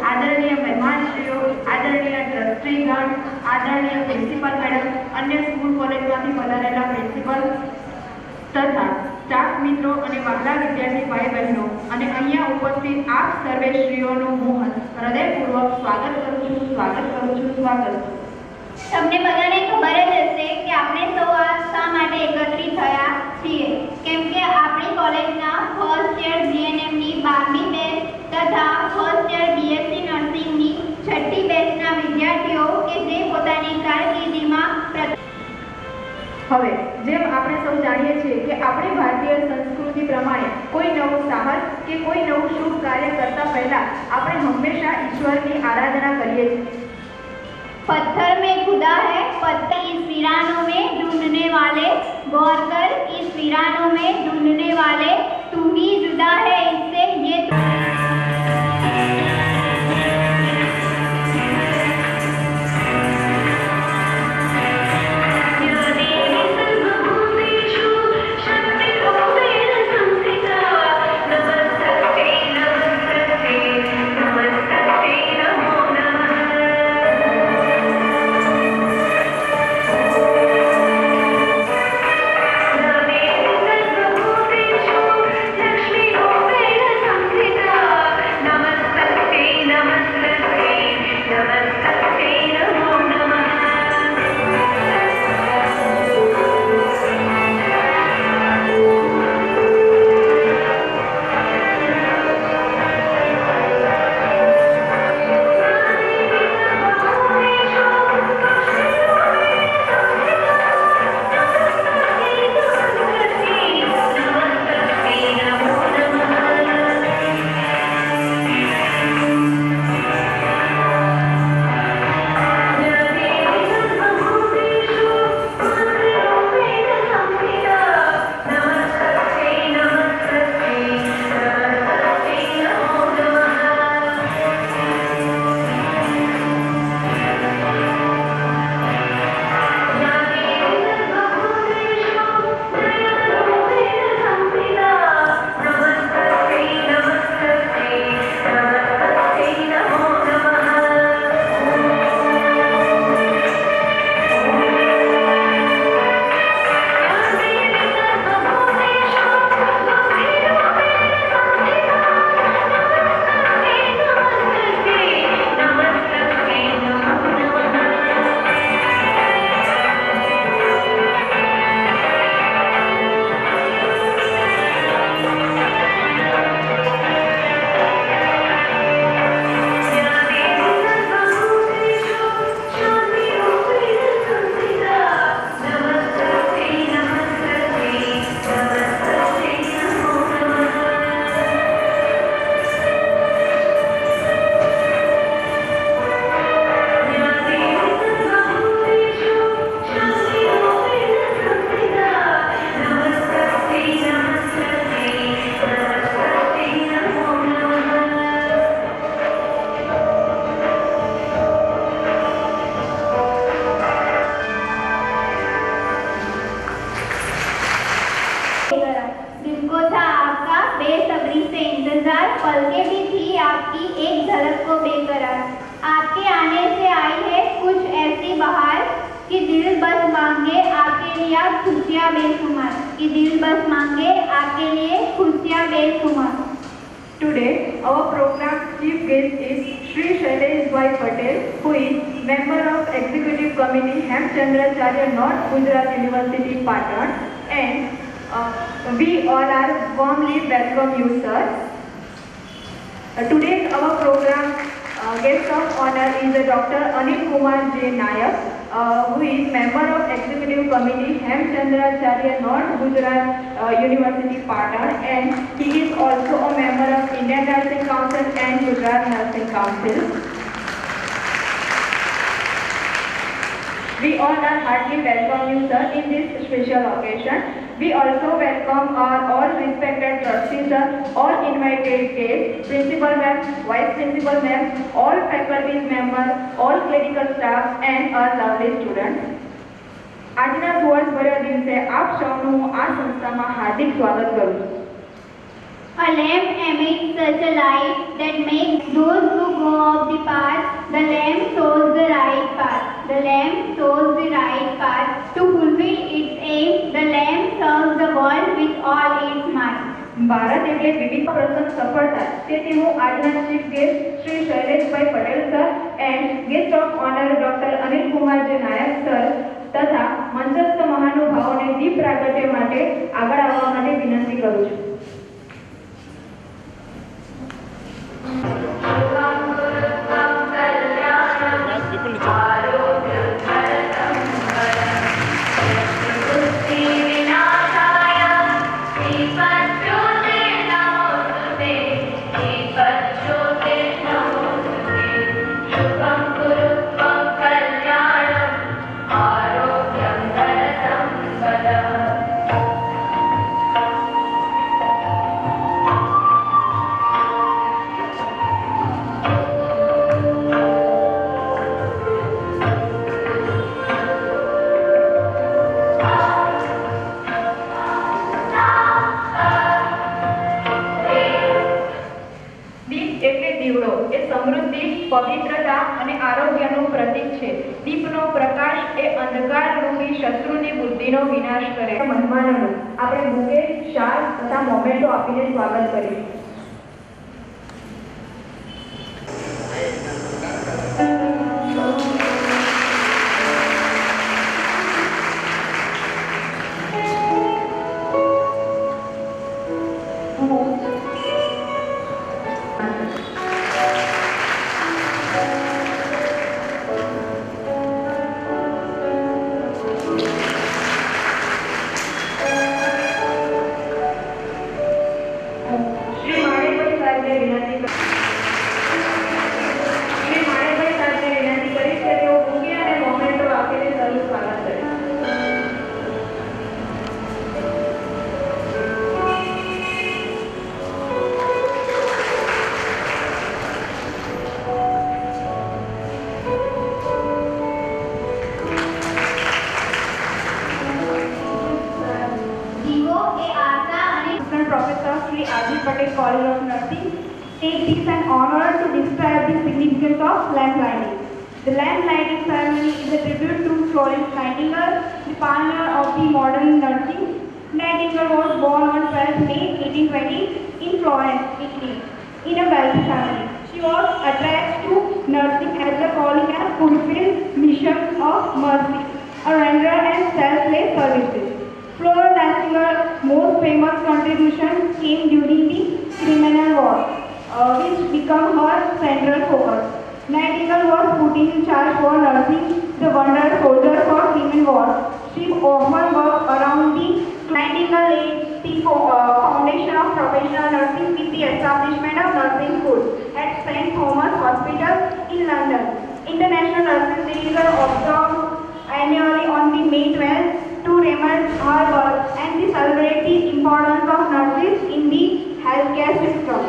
आदरणीय मेहमानश्रीओ, आदरणीय ट्रस्टीगण, आदरणीय प्रिंसिपल मैडम, अन्य स्कूल कॉलेजमांथी पधारेला प्रिंसिपल तथा स्टाफ मित्रों અને વહાલા વિદ્યાર્થી ભાઈ બહેનો અને અહીંયા ઉપસ્થિત આપ સર્વેશ્રીઓનું હું હૃદયપૂર્વક સ્વાગત કરું છું. તમને બધાને ખબર જ હશે કે આપણે સૌ આ શા માટે એકત્રિત થયા છીએ, કેમ કે આપણી કોલેજના ફર્સ્ટ યર જીએનએમ ની 12મી બેચ તથા ફર્સ્ટ યર બીએસસી નર્સિંગની 6ઠ્ઠી બેચના વિદ્યાર્થીઓ કે જે પોતાની કારકિર્દીમાં હવે જેમ આપણે સૌ જાણીએ છીએ કે આપણે ભારતીય સંસ્કૃતિ પ્રમાણે કોઈ નવું સાહસ કે કોઈ નવું શુભ કાર્ય કરતા પહેલા આપણે હંમેશા ઈશ્વરની આરાધના કરીએ છીએ. पत्थर में खुदा है, पत्थर इस वीरानों में ढूंढने वाले, गौर कर इस वीरानों में ढूंढने वाले, तू ही जुदा है इससे ये लक्ष्मी दिल बस मांगे आपके लिए खुशियाँ बेशुमार, कि दिल बस मांगे आपके लिए खुशियाँ बेशुमार। Today, our program chief guest is Shri Shailesh Bhai Patel, who is member of Executive Committee, Hemchandracharya North Gujarat University, Patan, and we all are warmly welcome you, sir. Today, our program guest of honor is Dr. Anil Kumar J. Nayak, who is member of Executive Committee, Hemchandracharya North Gujarat University, Patan, and he is also a member of Indian Nursing Council and Gujarat Nursing Council. We all are heartily welcome you, sir, in this special occasion. We also welcome our all respected trustees, sir, all invited guests, principal ma'am, vice principal ma'am, all faculty members, all clinical staff, and our lovely students. આજના સુવર્ણભર્યા દિવસે આપ સૌનું હું આ સંસ્થામાં હાર્દિક સ્વાગત કરું છું. A lamp emits such a light that makes those who go off the path. The lamp shows the right path. The lamp shows the right path. To fulfill its aim, the lamp serves the world with all its might. Bharat એટલે વિવિધ પ્રસંગ સફળતા, તેથી હું આજના chief guest Shri Shaileshbhai Patel sir and guest of honour doctor Anil Kumar J Nayak sir તથા મંચસ્થ મહાનુભાવોને દીપ પ્રાગટ્ય માટે આગળ આવવા માટે વિનંતી કરું છું. પવિત્રતા અને આરોગ્યનું પ્રતીક છે. દીપનો પ્રકાશ એ અંધકાર રૂપી શત્રુની બુદ્ધિનો વિનાશ કરે. મહેમાનોનું આપણે બુકે, શાલ તથા મોમેન્ટો આપીને સ્વાગત કરીશું. Patel College of Nursing take this an honor to describe the significance of lamp lighting. The lamp lighting ceremony is a tribute to Florence Nightingale, the pioneer of the modern nursing. Nightingale was born on 12 May 1820 in Florence, Italy, in a wealthy family. She was attached to nursing as a calling and fulfilled mission of mercy, a render and selfless services. Florence Nightingale's most famous contribution came during the Crimean War, which became her central focus. Nightingale was put in charge for nursing the wounded soldiers for Crimean War. She often worked around the Nightingale laid the foundation of professional nursing with the establishment of nursing school at St. Thomas Hospital in London. International Nursing Day is observed annually on the May 12th to remember her birth and to celebrate the importance of nurses in the healthcare system.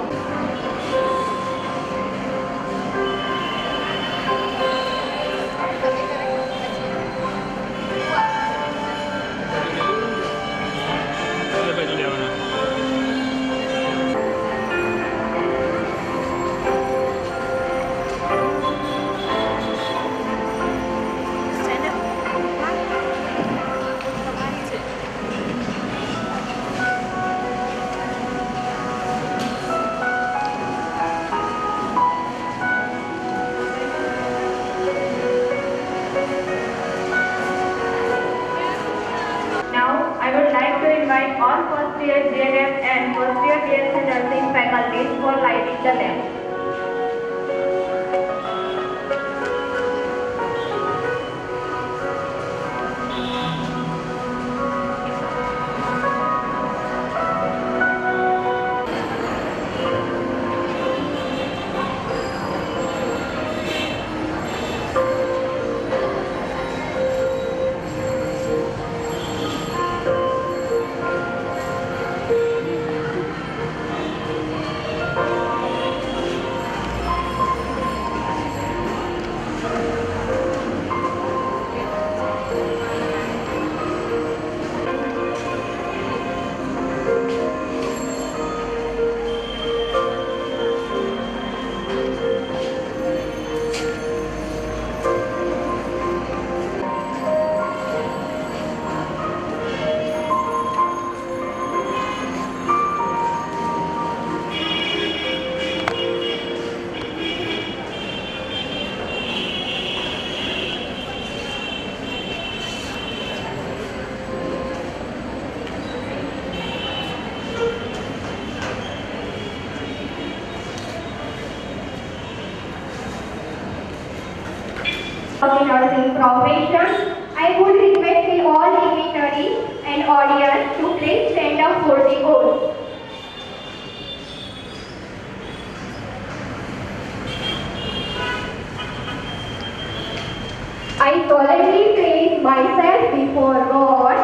invite all first year JNM and first year BSc Nursing faculties for lighting the lamp. Of the nursing profession, I would request all dignitaries and audience to please stand up for the oath. I solemnly place myself before God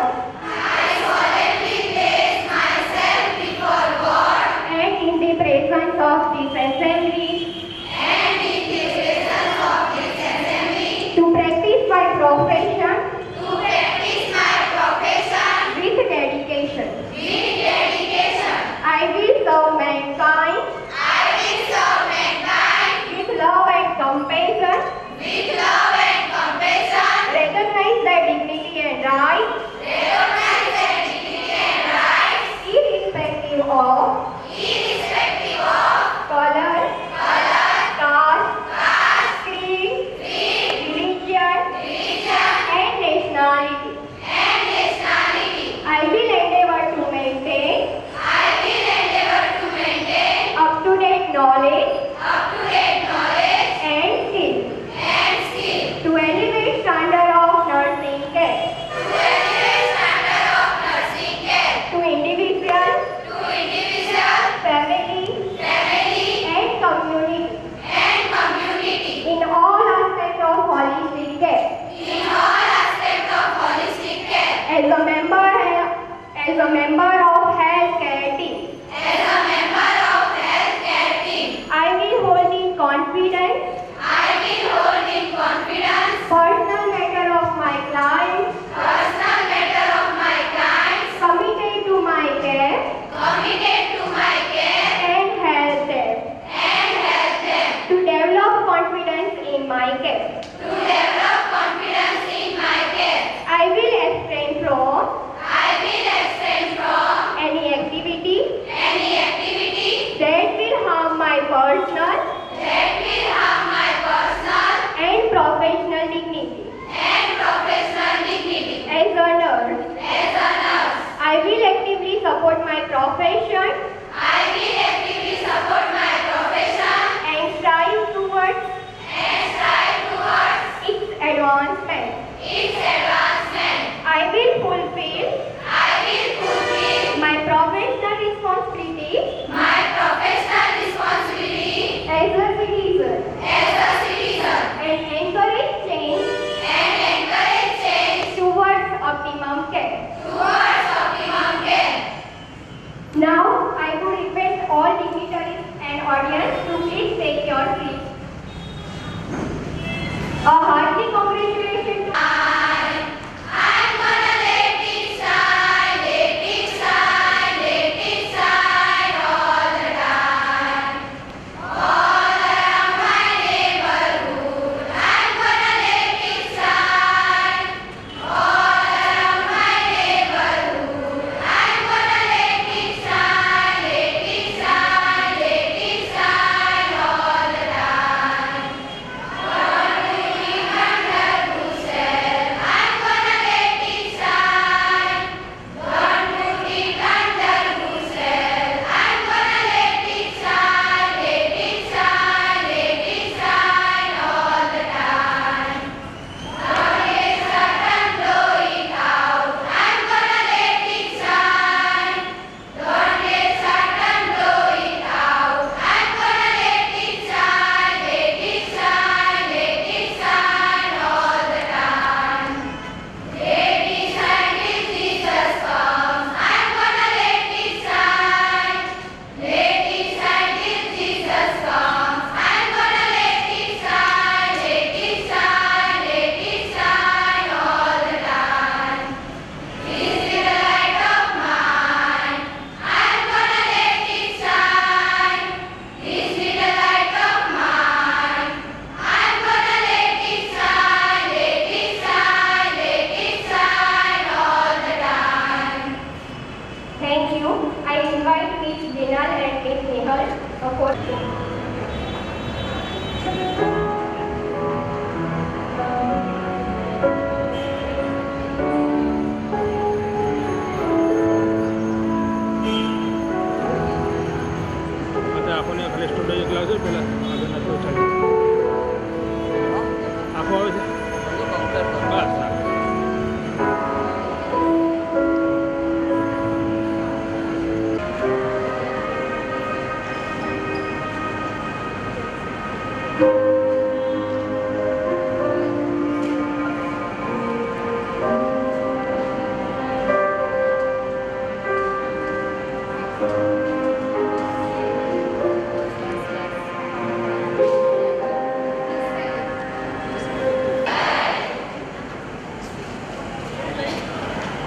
and in the presence of this assembly to practice my profession with dedication. I will serve mankind with love and compassion, recognize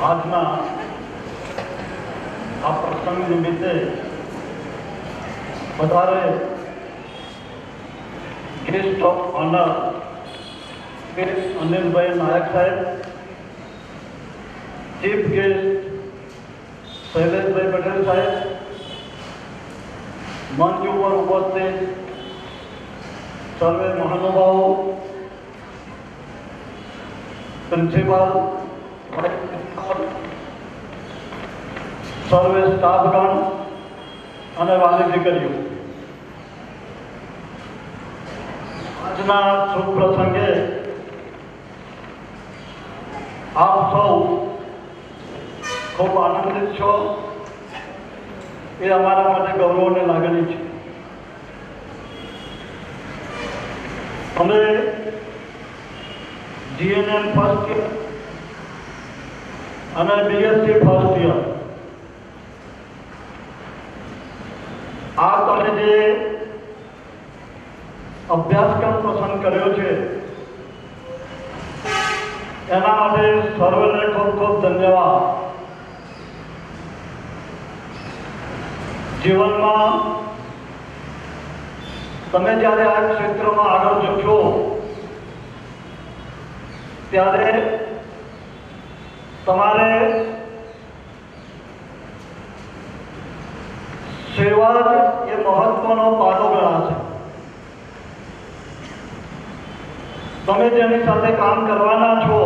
આજના આ પ્રસંગ નિમિત્તે વધારે guest of honour અનિલભાઈ નાયક સાહેબ, chief guest શૈલેષભાઈ પટેલ સાહેબ, મંચ ઉપર ઉપસ્થિત સર્વે મહાનુભાવો, પ્રિન્સિપાલ, સર્વે સ્ટાફગણ અને વાલી દીકરીઓ, આજના શુભ પ્રસંગે આપ સૌ ખૂબ આનંદિત છો એ અમારા માટે ગૌરવની લાગણી છે. અમે GNM ફર્સ્ટ યર અને BSc ફર્સ્ટ યર આ તમે જે અભ્યાસક્રમ પસંદ કર્યો છે એના માટે સર્વેને ખૂબ ખૂબ ધન્યવાદ. જીવનમાં તમે જ્યારે આ ક્ષેત્રમાં આગળ જશો ત્યારે તમારે સેવા જ એ મહત્વનો પાલો ગણાશે. તમે જેની સાથે કામ કરવાના છો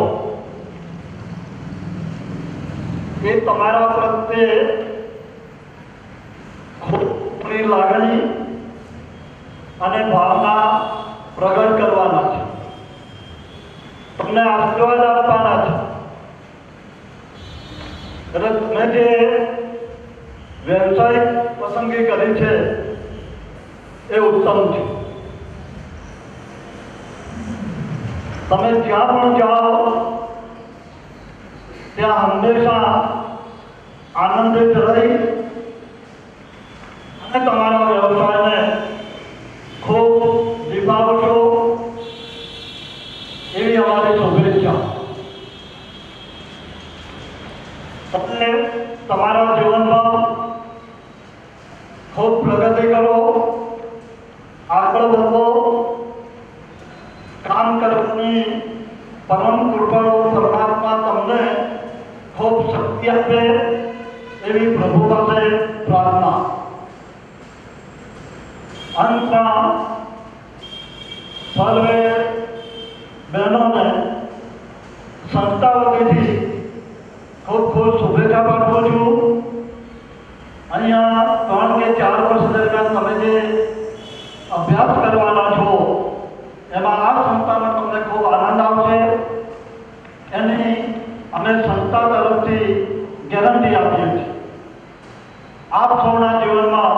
એ તમારા પ્રત્યે ખુશી, લાગણી અને ભાવના પ્રગટ કરવાના છે, તમને આશીર્વાદ આપવાના છે. એટલે તમે જે વ્યવસાયિક પસંદગી કરી છે એ ઉત્તમ છે. તમે જ્યાં પણ જાઓ ત્યાં હંમેશા આનંદિત રહી અને તમારા વ્યવસાયને ખૂબ નિભાવશો એવી અમારી શુભેચ્છા. તમે તમારા જીવનમાં ખૂબ પ્રગતિ કરો, આગળ વધો, કામ કરવાની પરમ કૃપાળુ પરમાત્મા તમને ખૂબ શક્તિ આપે એવી પ્રભુ પાસે પ્રાર્થના. અંતમાં સર્વે બહેનોને સંસ્થા વતીથી ખૂબ ખૂબ શુભેચ્છા પાઠવું છું. અહીંયા 3 કે 4 વર્ષ દરમિયાન તમે જે અભ્યાસ કરવાના છો એમાં આ સંસ્થામાં તમને ખૂબ આનંદ આવશે એની અમે સંસ્થા તરફથી ગેરંટી આપીએ છીએ. આપ સૌના જીવનમાં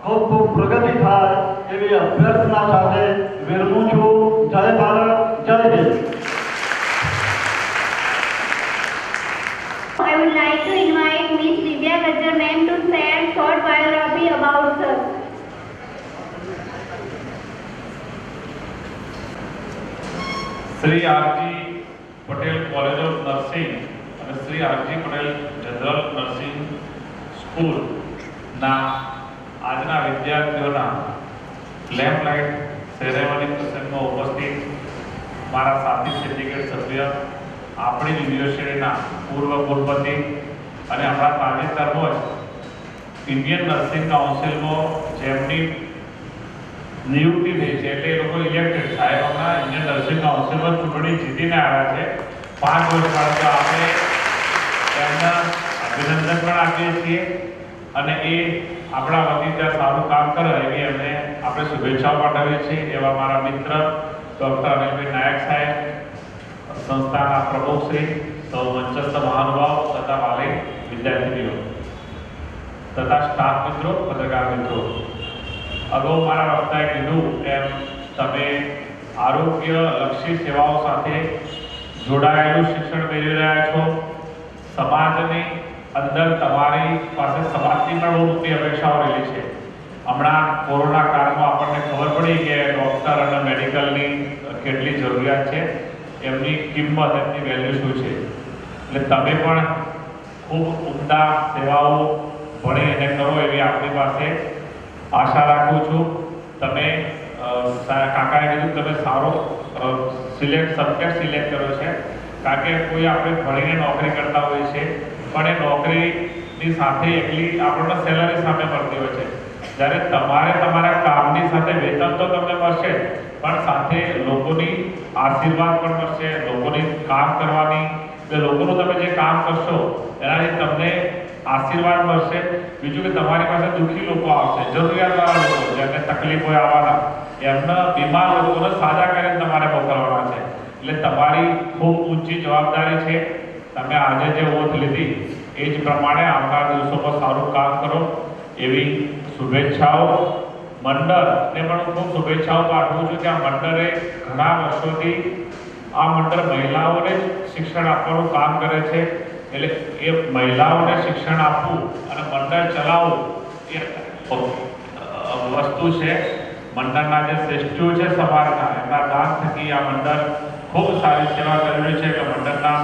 ખૂબ ખૂબ પ્રગતિ થાય એવી અભ્યર્થના સાથે વિરમું છું. જય ભારત, જય Hind. I would like to invite Miss Divya Gajjar ma'am to share short biography about her. Shri RG Patel college of nursing અને Shri RG Patel general nursing સ્કૂલના આજના વિદ્યાર્થીઓના લેમ્પ લાઇટ સેરેમની પ્રસંગમાં ઉપસ્થિત મારા સાથી સિન્ડિકેટ સભ્ય, આપણી યુનિવર્સિટીના પૂર્વ કુલપતિ અને હમણાં તાજેતરમાં જ ઇન્ડિયન નર્સિંગ કાઉન્સિલમાં જેમની નિયુક્તિ થઈ છે એટલે એ લોકો ઇલેક્ટેડ સાહેબ હમણાં ઇન્ડિયન નર્સિંગ કાઉન્સિલમાં ચૂંટણી જીતીને આવ્યા છે. 5 વર્ષ બાદ આપણે એમના અભિનંદન પણ આપીએ છીએ અને એ આપણા વતી ત્યાં સારું કામ કરે એવી એમને આપણે શુભેચ્છાઓ પાઠવીએ છીએ. એવા મારા મિત્ર ડૉક્ટર અનિલભાઈ નાયક સાહેબ, સંસ્થાના પ્રમુખશ્રી, સૌ મંચસ્થ મહાનુભાવ તથા વાલી વિદ્યાર્થીનીઓ તથા સ્ટાફ મિત્રો, પત્રકાર મિત્રો, અગાઉ મારા વક્તાએ કીધું એમ તમે આરોગ્યલક્ષી સેવાઓ સાથે જોડાયેલું શિક્ષણ મેળવી રહ્યા છો. સમાજની અંદર તમારી પાસે સમાજની પણ બહુ મોટી અપેક્ષાઓ રહેલી છે. હમણાં કોરોના કાળમાં આપણને ખબર પડી કે ડૉક્ટર અને મેડિકલની કેટલી જરૂરિયાત છે, એમની કિંમત, એમની વેલ્યુ શું છે. એટલે તમે પણ ખૂબ ઉમદા સેવાઓ ભણી અને કરો એવી આપણી પાસે આશા રાખું છું. તમે કાકાએ કીધું તમે સારો સબ્જેક્ટ સિલેક્ટ કર્યો છે, કારણ કે કોઈ આપણે ભણીને નોકરી કરતા હોઈએ છીએ પણ એ નોકરીની સાથે એકલી આપણને સેલરી સામે મળતી હોય છે. જ્યારે તમારે તમારા કામની સાથે વેતન તો તમને મળશે પણ સાથે લોકોની આશીર્વાદ પણ મળશે, લોકોની કામ કરવાની, લોકોનું તમે જે કામ કરશો એનાથી તમને આશીર્વાદ મળશે. બીજું કે તમારી પાસે દુઃખી લોકો આવશે, જરૂરિયાતવાળા લોકો જેમને તકલીફ હોય આવવાના, એમના બીમાર લોકોને સાજા કરીને તમારે મોકલવાના છે. એટલે તમારી ખૂબ ઊંચી જવાબદારી છે. તમે આજે જે ઓથ લીધી એ જ પ્રમાણે આવનાર દિવસોમાં સારું કામ કરો એવી શુભેચ્છાઓ. મંડળને પણ ખૂબ શુભેચ્છાઓ પાઠવું છું કે આ મંડળે ઘણા વર્ષોથી આ મંડળ મહિલાઓને જ શિક્ષણ આપવાનું કામ કરે છે. એટલે એ મહિલાઓને શિક્ષણ આપવું અને મંડળ ચલાવવું એ વસ્તુ છે. મંડળના જે શ્રેષ્ઠીઓ છે સમાજના, એમના દાન થકી આ મંડળ ખૂબ સારી સેવા કરી રહ્યું છે. કે મંડળના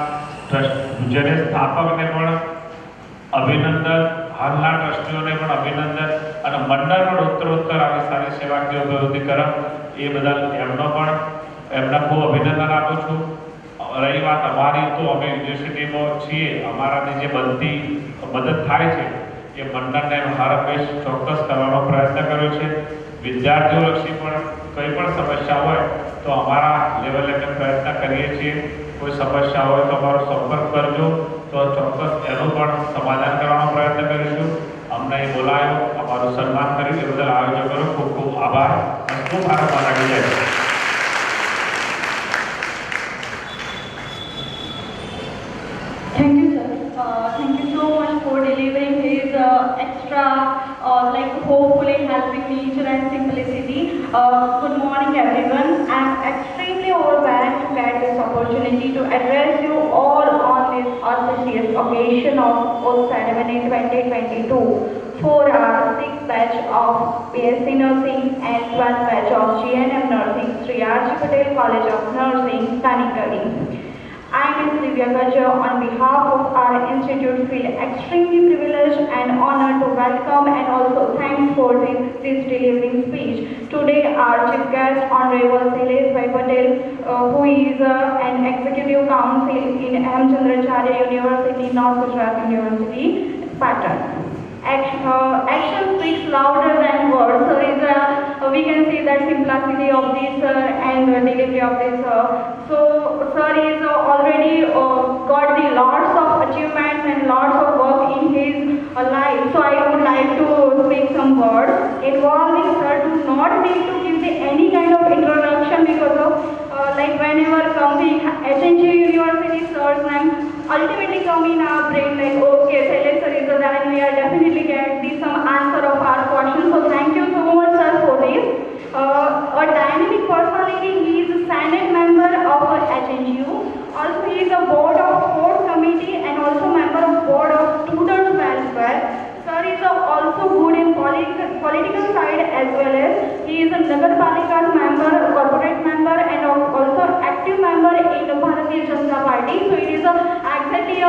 જેને સ્થાપકને પણ અભિનંદન, હાલના ટ્રસ્ટીઓને પણ અભિનંદન અને મંડળ પણ ઉત્તરોત્તર આવી સારી સેવાકીય પ્રવૃત્તિ કરે એ બદલ એમને ખૂબ અભિનંદન આપું છું. રહી વાત અમારી, તો અમે યુનિવર્સિટીમાં છીએ, અમારાથી જે બનતી મદદ થાય છે એ મંડળને હર હંમેશ ચોક્કસ કરવાનો પ્રયત્ન કર્યો છે. વિદ્યાર્થીઓ લક્ષી પણ કંઈ પણ સમસ્યા હોય તો અમારા લેવલે અમે પ્રયત્ન કરીએ છીએ. કોઈ સમસ્યા હોય તો અમારો સંપર્ક કરજો, તો ચોક્કસ એનું પણ સમાધાન કરવાનો પ્રયત્ન કરીશું. અમને અહીં બોલાયો, અમારું સન્માન કર્યું એ બદલ આયોજકોનો ખૂબ ખૂબ આભાર અને ખૂબ ભારત માતા કી જય. Thank you, sir. Thank you so much for delivering his extra, hopefully helping nature and simplicity. Good morning, everyone. I'm extremely overwhelmed to get this opportunity to address you all on this auspicious occasion of Oath Ceremony 2022 for our 6th batch of BSc Nursing and 12th batch of GNM Nursing, Sri R.G. Patel College of Nursing, Kanikadi. I, Ms. Divya Gajjar, on behalf of our institute, feel extremely privileged and honored to welcome and also thanks for this delivering speech. Today, our chief guest, Honorable Shailesh Bhai Patel, who is an executive council in M. Chandracharya University, North Gujarat University, Patan. Action speaks louder than words. So we can see that simplicity of this and the delivery of this. So sir is already got the lots of achievements and lots of work in his life. So I would like to speak some words involving sir. Do not need to give any kind of introduction because of whenever coming HNG University sir's name ultimately come in our brain okay, Shailesh sir is there and we are definitely get some answer of our questions. So thank you so much sir for this. A dynamic personality, he is a Senate member of HNGU. Also he is a board of sports committee and also member of board of students welfare. Sir is also good in political side as well as he is a Nagar Palikas member, corporate member and also active member in the Bharatiya Janata Party. So it is exactly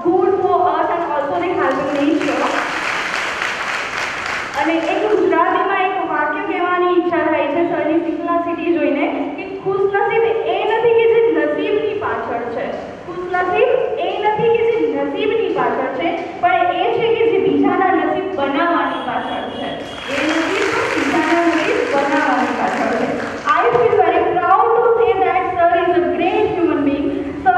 good for us and also the helping nature. અને એક ગુજરાતીમાં એક વાક્ય કહેવાની ઈચ્છા થાય છે સરની simplicity જોઈને કે ખુશનસીબ એ નથી કે જે નસીબની પાછળ છે, ખુશનસીબ એ નથી કે જે નસીબની પાછળ છે, પણ એ છે કે જે બીજાના નસીબ બનાવવાની પાછળ છે. એ નસીબ બીજાના નસીબ બનાવવાની પાછળ છે. I feel very proud to say that sir is a great human being. Sir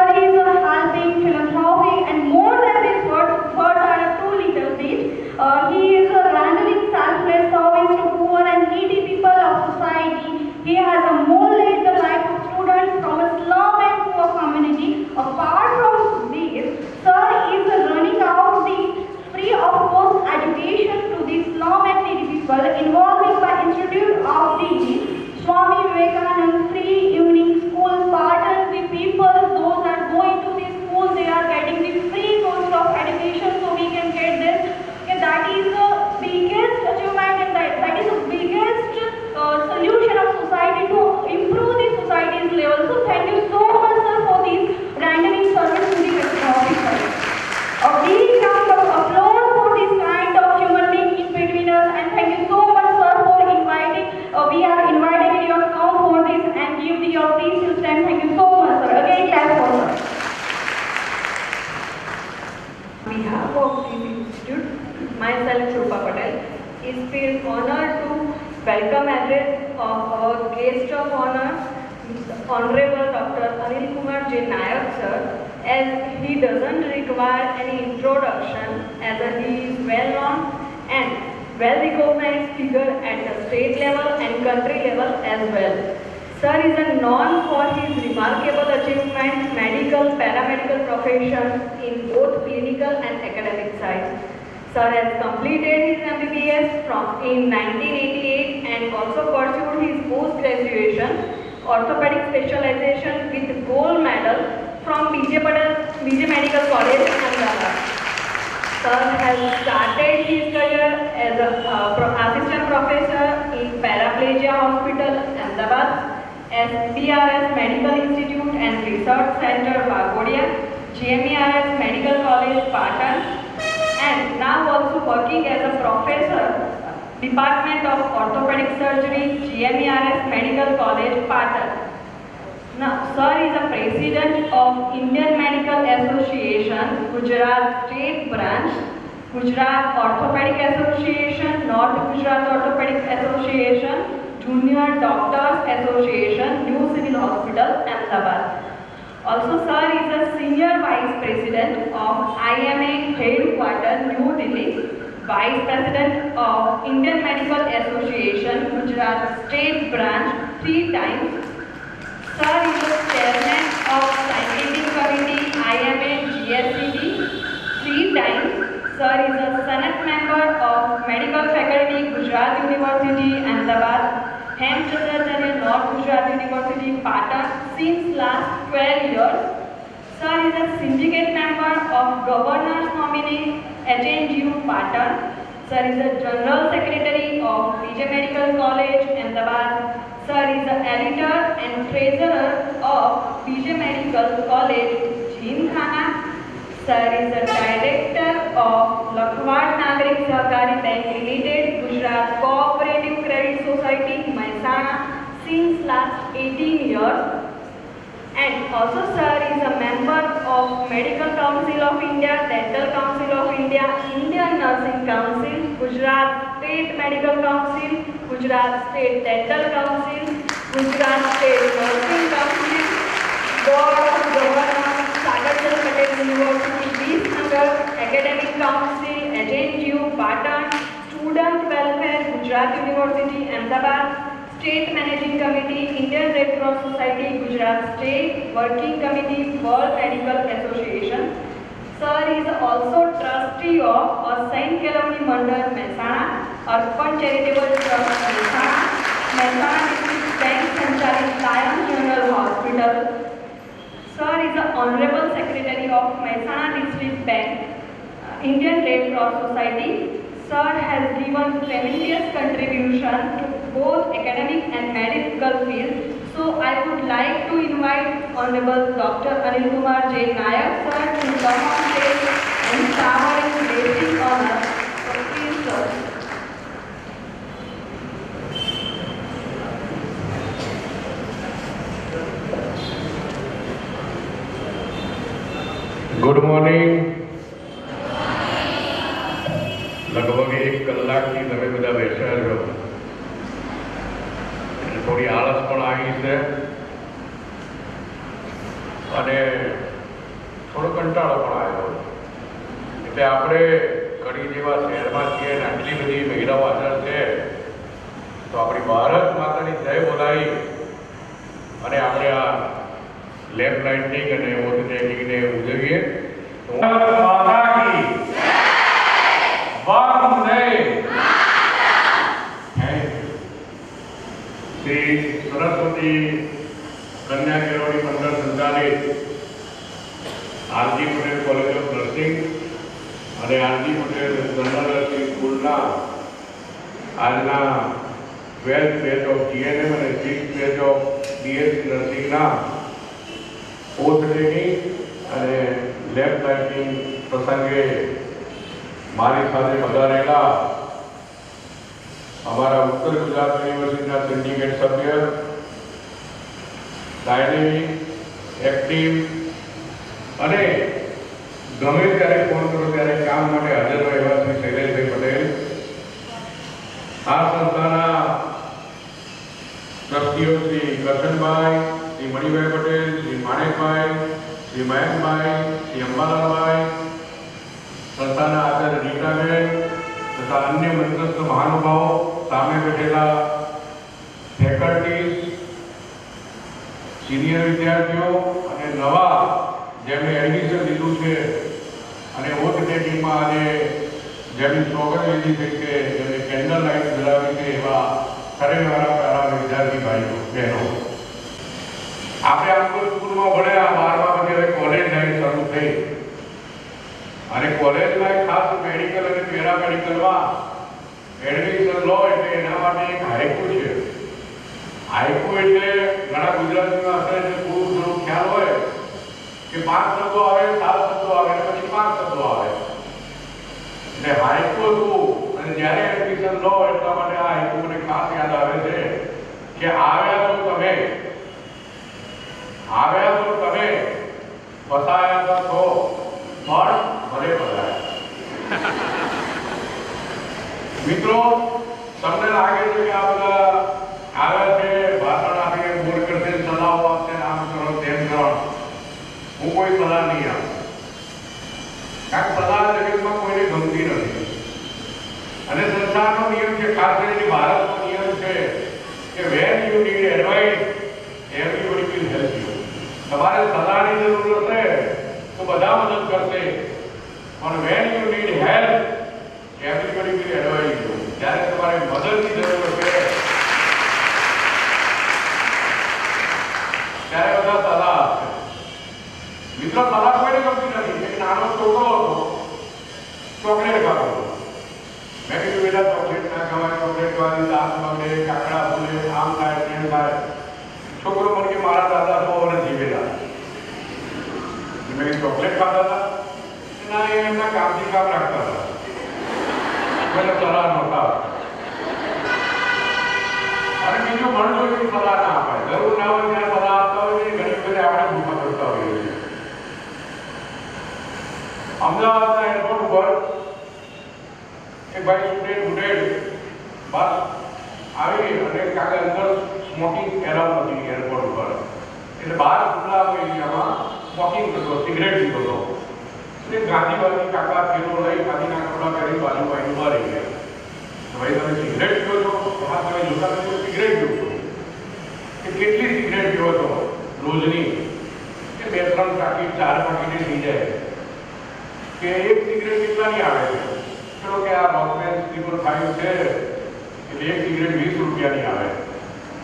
behalf of this institute, myself Shrupa Patel, is feel honored to welcome address of our guest of honor, Honorable Dr. Anil Kumar J. Nayak sir, as he doesn't require any introduction as he is well known and well recognized figure at the state level and country level as well. Sir is known for his remarkable achievement medical paramedical profession in both clinical and academic sides. Sir has completed his MBBS in 1988 and also pursued his post-graduation orthopedic specialization with gold medal from BJ Medical College, Ahmedabad. Sir has started his career as an assistant professor in Paraplegia Hospital, Ahmedabad, SBRS Medical Institute and Research Center, Vagodia, GMERS Medical College, Patan, and now also working as a professor, Department of Orthopedic Surgery, GMERS Medical College, Patan. Now, sir is a president of Indian Medical Association, Gujarat State Branch, Gujarat Orthopedic Association, North Gujarat Orthopedic Association, Junior Doctors Association, New Civil Hospital, Ahmedabad. Also, sir is a senior vice president of IMA Headquarters, New Delhi, vice president of Indian Medical Association, Gujarat State Branch 3 times. Sir is the chairman of Scientific Committee IMA GSCD 3 times. Sir is a Senate member of Medical Faculty, Gujarat University, Ahmedabad, Hemchandracharya, North Gujarat University, Patan since last 12 years. Sir is a syndicate member of Governors Nominee HNGU, Patan. Sir is the General Secretary of BJ Medical College, Ahmedabad. Sir is the editor and treasurer of BJ Medical College, Jimkhana. Sir is the director of Lakhwad Nagarik Sahkari Bank Limited, Gujarat Cooperative Credit Society, Mehsana since last 18 years. And also sir is a member of Medical Council of India, Dental Council of India, Indian Nursing Council, Gujarat State Medical Council, Gujarat State Dental Council, Gujarat State Nursing Council, Board of Governors, Sagarchand Patel University, Visnagar, Academic Council, HNGU, Patan, Student Welfare, Gujarat University, Ahmedabad, State Managing Committee, Indian Red Cross Society, Gujarat State Working Committee, World Medical Association. Sir is also trustee of Saint Calumny Mandal, Mehsana, Arpan Charitable Trust, Mehsana, Mehsana District Bank Sanchalit Lion General Hospital. Sir is the Honorable Secretary of Mehsana District Bank, Indian Red Cross Society. Sir has given tremendous contribution to both academic and medical fields. So I would like to invite Honorable Dr. Anil Kumar J. Nayak sir to come on stage and shower his blessing on us. So please sir. Good morning. लगभग 1 કલાકથી તમે બધા બેઠા છો, થોડી આળસ પણ આવી છે અને થોડો કંટાળો પણ આવ્યો. એટલે આપણે કડી જેવા શહેરમાં છીએ અને આટલી બધી મહિલાઓ હાજર છે, તો આપણી ભારત માતાની જય બોલાવી અને આપણે આ લેફ્ટ લાઇટિંગ અને ઓથેન્ટિકને ઉજવીએ. श्री सरस्वती कन्या केळवणी मंडळ संचालित RG Patel college of nursing અને આરજી પટેલ જનરલ નર્સિંગ સ્કૂલના આજના 12th બેચ ઓફ જીએનએમ અને 6th બેચ ઓફ બીએસસી નર્સિંગના પોસ્ટ ટ્રેનિંગ અને લેબ લાઇટિંગ પ્રસંગે મારી સાથે પધારેલા हमारा उत्तर गुजरात यूनिवर्सिटी सिंडिकेट सभ्य डायनेमिक एक्टिव अने ગમે ત્યારે ફોન કરો ત્યારે કામ માટે હાજર હોય એવા શ્રી શૈલેષભાઈ પટેલ, આ સંસ્થાના ટ્રસ્ટીઓ શ્રી કરશનભાઈ, શ્રી મણિભાઈ પટેલ, શ્રી માણેકભાઈ, શ્રી મયંકભાઈ, શ્રી અંબાલાલભાઈ, સંસ્થાના આચાર્ય રીટાબેન તથા અન્ય મંત્રસ્થ મહાનુભાવો, સામે બેઠેલા ફેકલ્ટીઝ, સિનિયર વિદ્યાર્થીઓ અને નવા જેમણે એડમિશન લીધું છે અને વોટ ટેકિંગમાં આજે જેમની સોગંદ લીધી છે કે જેમને કેન્ડલ લાઇટ જલાવી છે એવા ખરેખરા પ્યારા વિદ્યાર્થી ભાઈઓ બહેનો, આપણે આમ તો સ્કૂલમાં ભણ્યા, 12મા પછી હવે કોલેજ લાઈફ શરૂ થઈ અને કોલેજ લાઈફ ખાસ મેડિકલ અને પેરામેડિકલમાં એડમિશન લો એટલે એના માટે એક હાઈકુ છે. હાઈકુ એટલે ઘણા ગુજરાતીમાં હશે એટલે ખૂબ ઘણો ખ્યાલ હોય કે 5 શબ્દો આવે, 7 શબ્દો આવે અને પછી 5 શબ્દો આવે એટલે હાઈકુ હતું. અને જ્યારે એડમિશન લો એટલા માટે આ હાઈકુ મને ખાસ યાદ આવે છે કે આવ્યા છો તમે, ફસાયા તો છો પણ ભલે પધાર્યા. મિત્રો, તમને લાગે છે કે આ બધા આવ્યા છે ભાષણ આપીને બોર કરશે, સલાહો આપશે, આમ કરો તેમ કરો. હું કોઈ સલાહ નહીં આપું, કારણ કે સલાહ જગતમાં કોઈને ગમતી નથી અને સંસારનો નિયમ છે, ખાસ કરીને ભારતનો નિયમ છે કે when you need advice everybody will help you. તમારે સલાહની જરૂર હશે તો બધા મદદ કરશે, પણ when you need help everybody will advice you. જ્યારે તમારે મદદની જરૂર હશે ત્યારે બધા સલાહ આપશે. મિત્રો, સલાહ કોઈને ગમતી નથી. એક નાનો છોકરો હતો, ચોકલેટ ખાતો હતો. મેં કીધું બેટા ચોકલેટ ના ખવાય, ચોકલેટ ખાવાની દાંત બગડે, કાકડા ફૂલે, આમ થાય તેમ થાય. છોકરો મને કે મારા દાદા 100 વર્ષ જીવેલા. મેં ચોકલેટ ખાતા હતા ના, એ એમના કામથી કામ રાખતા હતા, મને સલાહ નહોતા. અને બીજું ભણજો એવી સલાહ ના અપાય, જરૂર ના હોય ત્યાં સલાહ આપતા હોય. ઘણી વખતે આપણે ભૂખા કરતા હોઈએ છીએ. અમદાવાદના એરપોર્ટ ઉપર એક ભાઈ સ્ટુડન્ટ બસ આવી અને કાકા અંદર સ્મોકિંગ એલાઉ નથી એરપોર્ટ ઉપર, એટલે બહાર ખુલ્લા એરિયામાં સ્મોકિંગ કરતો, સિગરેટ પીતો હતો. એટલે ગાંધીવાદી કાકા થેલો લઈ ગાંધીના કપડા પહેરી બાજુમાં ઉભા રહી ગયા. ભાઈ, તમે સિગરેટ પીવો છો? હા, તમે જોતા નથી સિગરેટ પીવો છો. કે કેટલી સિગરેટ પીવો છો રોજની? કે 2-3 પાકીટ 4 પાકીટે થઈ જાય. કે એક સિગરેટ કેટલાની આવે છે? ચલો કે આ રોકમેન 555 છે એટલે એક સિગરેટ 20 રૂપિયાની આવે.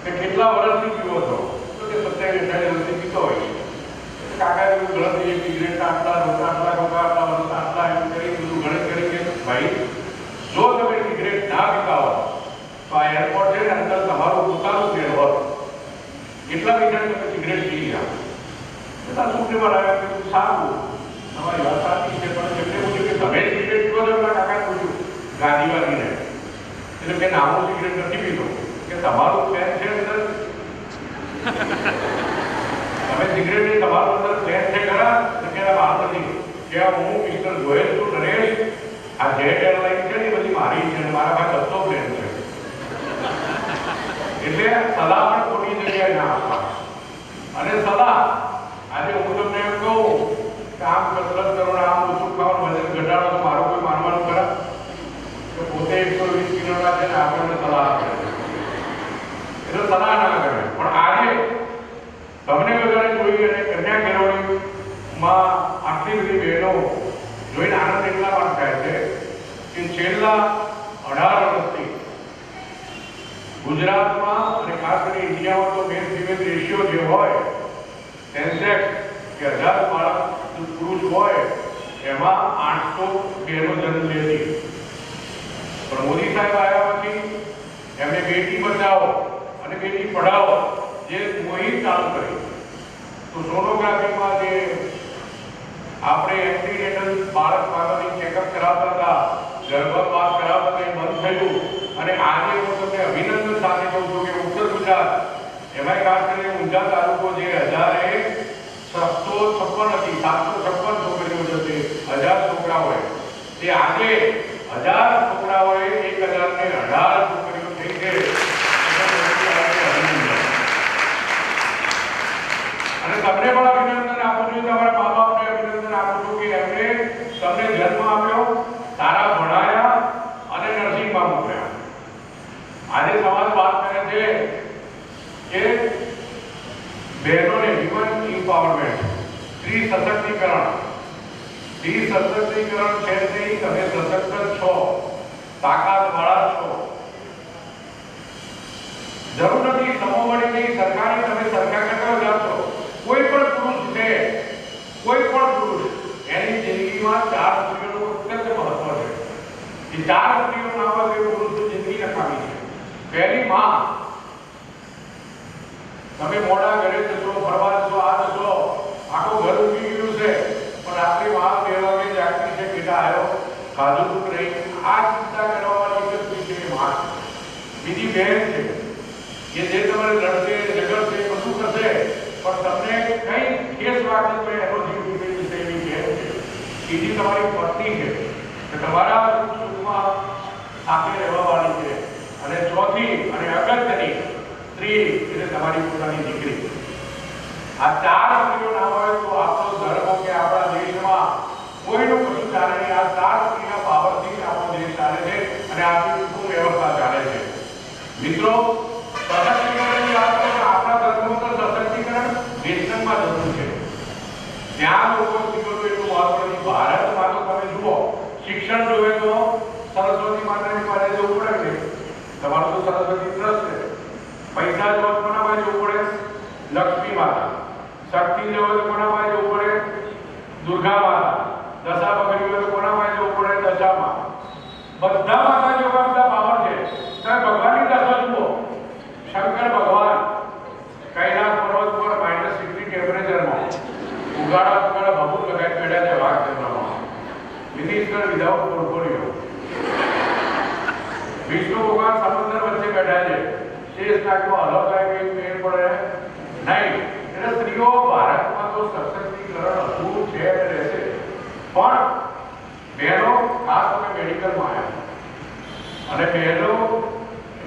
કે કેટલા વર્ષથી પીવો છો? તો કે 27-28 વર્ષથી પીતો હોય. કાકાએ એવું ગણતરી, એક સિગરેટ આટલા આટલા એમ કરી બધું ગણિત કરી કે ભાઈ, જો તમે સિગરેટ ના પીતા હો તો આ એરપોર્ટ છે ને અંદર તમારું પોતાનું ઘેર હોત, કેટલા મીટર તમે સિગરેટ પી ગયા? બધા સુપ્રીમાં આવ્યા કે સારું, તમારી વાત સાચી છે, પણ એમને પૂછ્યું કે તમે સિગરેટ પીવો છો? કાકાએ પૂછ્યું ગાંધીવાદીને. એટલે મેં નાનું સિગરેટ નથી પીતો. કે તમારું પ્લેન છે અંદર? તમે સિગરેટ ની તમારું અંદર પ્લેન છે ખરા? કે વાત નથી. કે હું મિસ્ટર ગોયલ છું નરેશ, આ જેટ એરલાઇન છે ને બધી મારી છે અને મારા પાસે 200 પ્લેન છે. એટલે સલાહ પણ ખોટી જગ્યાએ ના આપવા. અને સલાહ આજે હું તમને એમ કહું કે આમ કસરત કરો, આમ ઓછું ખાઓ, વજન ઘટાડો, તો મારું કોઈ માનવાનું ખરા? કે પોતે 120 કિલોના છે ને આપણને સલાહ આપે એટલે સલાહ ના કરે. પણ આજે તમને બધાને જોઈ અને કન્યા કેળવણીમાં આટલી બધી બહેનો જોઈને આનંદ એટલા માટે થાય છે કે છેલ્લા 18 વર્ષથી ગુજરાતમાં અને ખાસ કરીને ઇન્ડિયામાં તો મેલ ફિમેલ રેશિયો જે હોય, સેન્સેક્સ કે 1000 બાળક પુરુષ હોય એમાં 800 બહેનો જન્મ લેતી. પણ મોદી સાહેબ આવ્યા પછી એમને બેટી બચાવો અને બેટી પઢાઓ જે મુહિમ ચાલુ કરી. તો સોનોગ્રાફીમાં જે આપણે એન્ટીનેટલ બાળક માતાની ચેકઅપ કરાવતા હતા, ગર્ભપાત કરાવતા હતા, એ બંધ થયું. અને આજે હું તમને અભિનંદન સાથે કહું છું કે ઉત્તર ગુજરાત, એમાં ખાસ કરીને ઊંઝા તાલુકો જે 1756 હતી, 756 છોકરીઓ જશે તે આજે 1000 છોકરાઓએ 1018 છોકરીઓ થઈ છે. અને તમને પણ અભિનંદન આપું છું, તમારા મા બાપને અભિનંદન આપું છું કે એમણે તમને જન્મ આપ્યો, સારા ભણાયા અને નર્સિંગમાં મોકલ્યા. આજે સમાજ વાત કરે છે કે બહેનોને વિમન એમ્પાવરમેન્ટ, સ્ત્રી સશક્તિકરણ છે નહીં. તમે સશક્ત છો, તાકાતવાળા છો. જરૂર નથી સમોવડીની સરકારી તમે સરકાર કરતા જાવ છો. કોઈ પણ પુરુષ છે, કોઈ પણ પુરુષ એની જિંદગીમાં 4 સ્ત્રીઓનું અત્યંત મહત્વ છે. એ 4 સ્ત્રીઓ ના હોય તો પુરુષની જિંદગી નકામી છે. પહેલી માં, તમે મોડા ઘરે જશો, ફરવા જશો, આ જશો, આખો ઘર ઉઠી ગયું છે, પણ રાત્રે માં 2 વાગે જાગતી છે, બેટા આવ્યો, ખાધું તું નહીં, આ ચિંતા કરવાની એક જ છે માં. બીજી બહેન છે કે જે તમારે લડશે, ઝઘડશે, બધું કરશે, પણ તમને કઈ ઠેસ વાગશે તો એનો જીવ નીકળી જશે એવી બહેન છે. ત્રીજી તમારી પત્ની છે કે તમારા સુખમાં સાથે રહેવાવાળી છે. અને ચોથી અને અગત્યની સ્ત્રી એટલે તમારી પોતાની દીકરી. આ 4 સ્ત્રીઓ ના હોય તો આપણો ધર્મ કે આપણા દેશમાં કોઈનું કશું ચાલે નહીં. આ 4 સ્ત્રીના પાવરથી આપણો દેશ ચાલે છે અને આપણી કુટુંબ વ્યવસ્થા ચાલે છે. મિત્રો, સશક્તિકરણની વાત કરો તો આપણા ધર્મમાં તો સશક્તિકરણ વેસ્ટર્નમાં જરૂર છે. ત્યાં લોકો સ્ત્રીઓનું એટલું મહત્વ નથી. ભારતમાં તો તમે જુઓ, શિક્ષણ જોવે તો સરસ્વતી માતાની પાસે જવું પડે છે. તમારું તો સરસ્વતી ટ્રસ્ટ છે. પૈસા જોવા તો કોના પાસે જવું પડે? લક્ષ્મી માતા. શક્તિ જોવે તો કોના પાસે જવું પડે? દુર્ગા માતા. દશા પકડી હોય તો કોના પાસે જવું પડે? દશામાં. બધા માતા જેવા બધા પાવર છે. તમે ભગવાનની દશા જુઓ, શંકર ભગવાન કૈલાસ પર્વત પર -60 ટેમ્પરેચરમાં ઉગાડા ભભૂત લગાઈ બેઠા છે વાઘ ચંદ્રમાં. Minister without portfolio. વિષ્ણુ ભગવાન સમુદ્ર વચ્ચે બેઠા છે. શેષ નાગમાં અલગ લાગે મેળ પડે નહીં. એટલે સ્ત્રીઓ ભારતમાં તો સશક્તિકરણ અધૂરું છે અને રહેશે. પણ બહેનો ખાસ કરીને મેડિકલમાં આવ્યા અને બહેનો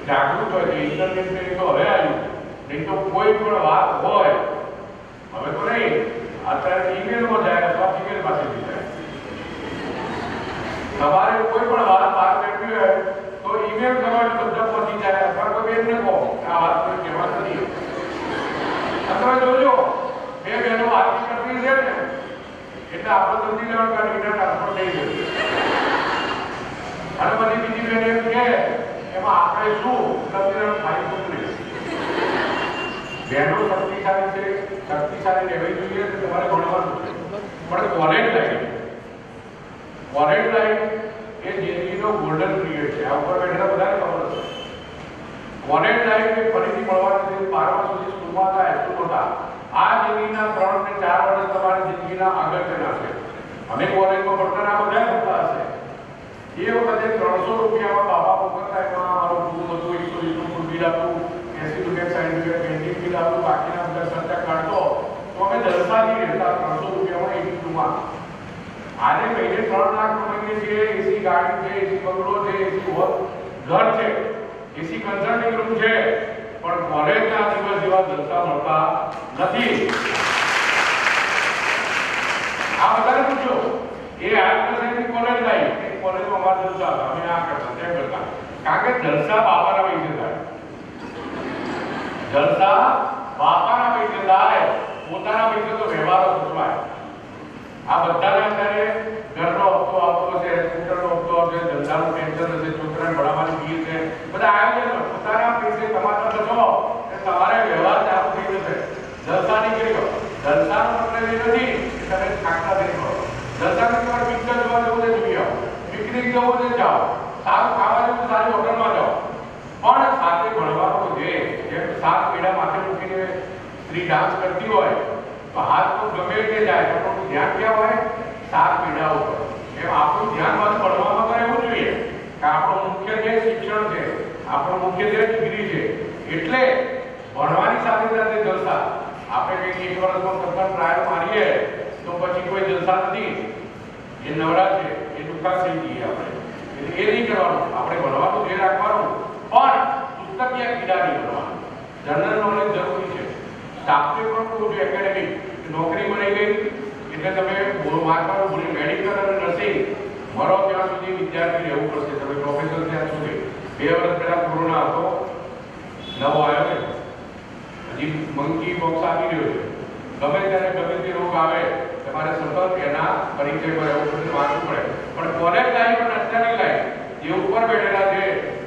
જાગૃત હોય છે. ઇન્ટરનેટ તો હવે આવ્યું, નહીં તો કોઈ પણ વાત હોય, હવે તો નહીં, અત્યારે ઈમેલમાં જાય અથવા ફિમેલ પાસેથી જાય. તમારે કોઈ પણ વાત બહાર બેઠી હોય તો ઈમેલ કરવાનો શબ્દ પહોંચી જાય અથવા કોઈ બેનને કહો આ વાત કોઈ કહેવા નથી. તમે જોજો, 2 બહેનો વાતચીત કરતી છે ને એટલે આપણે સમજી લેવાનું કે ડેટા ટ્રાન્સફર થઈ ગયું. અને પછી બીજી બહેન એમ કે એમાં આપણે શું સમજી ફાઈલ મોકલી. બહેનો શક્તિશાળી છે, શક્તિશાળી રહેવી જોઈએ તો તમારે ભણવાનું છે. પણ કોલેજ લાઈફ એ જિંદગીનો ગોલ્ડન પીરિયડ છે. આ ઉપર બેઠેલા બધાને ખબર હશે. કોલેજ લાઈફ એ ફરીથી મળવાની છે. 12મા સુધી સ્કૂલમાં હતા, હાઈસ્કૂલ હતા. આ જિંદગીના 3 ને 4 વર્ષ તમારી જિંદગીના અગત્યના છે. અમે કોલેજમાં ભણતા બધા ભણતા હશે. એ વખતે 300 રૂપિયામાં બાપા મોકલતા, એમાં મારું રૂમ હતું, 120 નું બિલ હતું, 80 રૂપિયા 60 રૂપિયા કેન્ટીન બિલ હતું, બાકીના બધા ખર્ચા કાઢતો તો અમે જલસાથી રહેતા 300 રૂપિયામાં એક રૂમમાં. આજે મહિને 3 લાખ કમાઈએ છીએ. એસી ગાડી છે, એસી બંગલો છે, એસી ઘર છે, એસી કન્સલ્ટિંગ રૂમ છે, પણ કોલેજના દિવસ જેવા જલસા મળતા નથી. આ બધાને પૂછો, એ આજની કોલેજ લાઈફ, એ કોલેજમાં અમારા જલસા હતા, અમે આ કરતા તેમ કરતા. કારણ કે જલસા બાપાના પૈસે થાય. જલસા બાપાના પૈસે થાય, પોતાના પૈસે તો વ્યવહારો સચવાય. આ બધાને અત્યારે ઘરનો હપ્તો આવતો હશે, સ્કૂટરનો હપ્તો આવશે, ધંધાનું ટેન્શન હશે, છોકરાને ભણાવવાની ફી છે, બધા આયોજન પોતાના પૈસે કમાતા થશો કે તમારે વ્યવહાર ચાલુ થઈ જશે. જલસા નીકળી ગયો. જલસાનો મતલબ એ નથી કે તમે થાકતા થઈ પડો. જલસાને તમારે પિક્ચર જોવા જવું છે, જોઈ આવો. પિકનિક જવું છે, જાઓ. સારું ખાવા જવું, સારી હોટલમાં જાઓ. પણ સાથે ભણવાનું છે. જેમ 7 પીડા માથે મૂકીને સ્ત્રી ડાન્સ કરતી હોય તો હાથ તો ગમે તે જાય, પણ ધ્યાન ક્યાં હોય? 7 પીડા ઉપર. એમ આપણું ધ્યાન બધું ભણવામાં તો રહેવું જોઈએ કે આપણું મુખ્ય જે શિક્ષણ છે, આપણું મુખ્ય જે ડિગ્રી છે. એટલે ભણવાની સાથે સાથે જલસા. આપણે કંઈક 1 વર્ષમાં સતત ટ્રાયલ મારીએ તો પછી કોઈ જલસા નથી. એ નવરા છે એ દુઃખા થઈ જઈએ આપણે. એટલે એ નહીં કરવાનું. આપણે ભણવાનું જે રાખવાનું, પણ પુસ્તકીય કીડા નહીં ભણવાનું. જનરલ નોલેજ જરૂરી છે. સ્ટાફને પણ કહું છું એકેડેમિક નોકરી મળી ગઈ એટલે તમે વાંચવાનું ભૂલી મેડિકલ અને નર્સિંગ મરો ત્યાં સુધી વિદ્યાર્થી રહેવું પડશે. તમે પ્રોફેસર ત્યાં સુધી 2 વર્ષ પહેલા કોરોના હતો, નવો આવ્યો છે, હજી મંકી બોક્સ આવી રહ્યો છે. ગમે ત્યારે ગમે તે રોગ આવે તમારે સતત એના પરિચય પર રહેવું પડે, વાંચવું પડે. પણ કોલેજ લાઈફ અને અત્યારની લાઈફ જે ઉપર બેઠેલા છે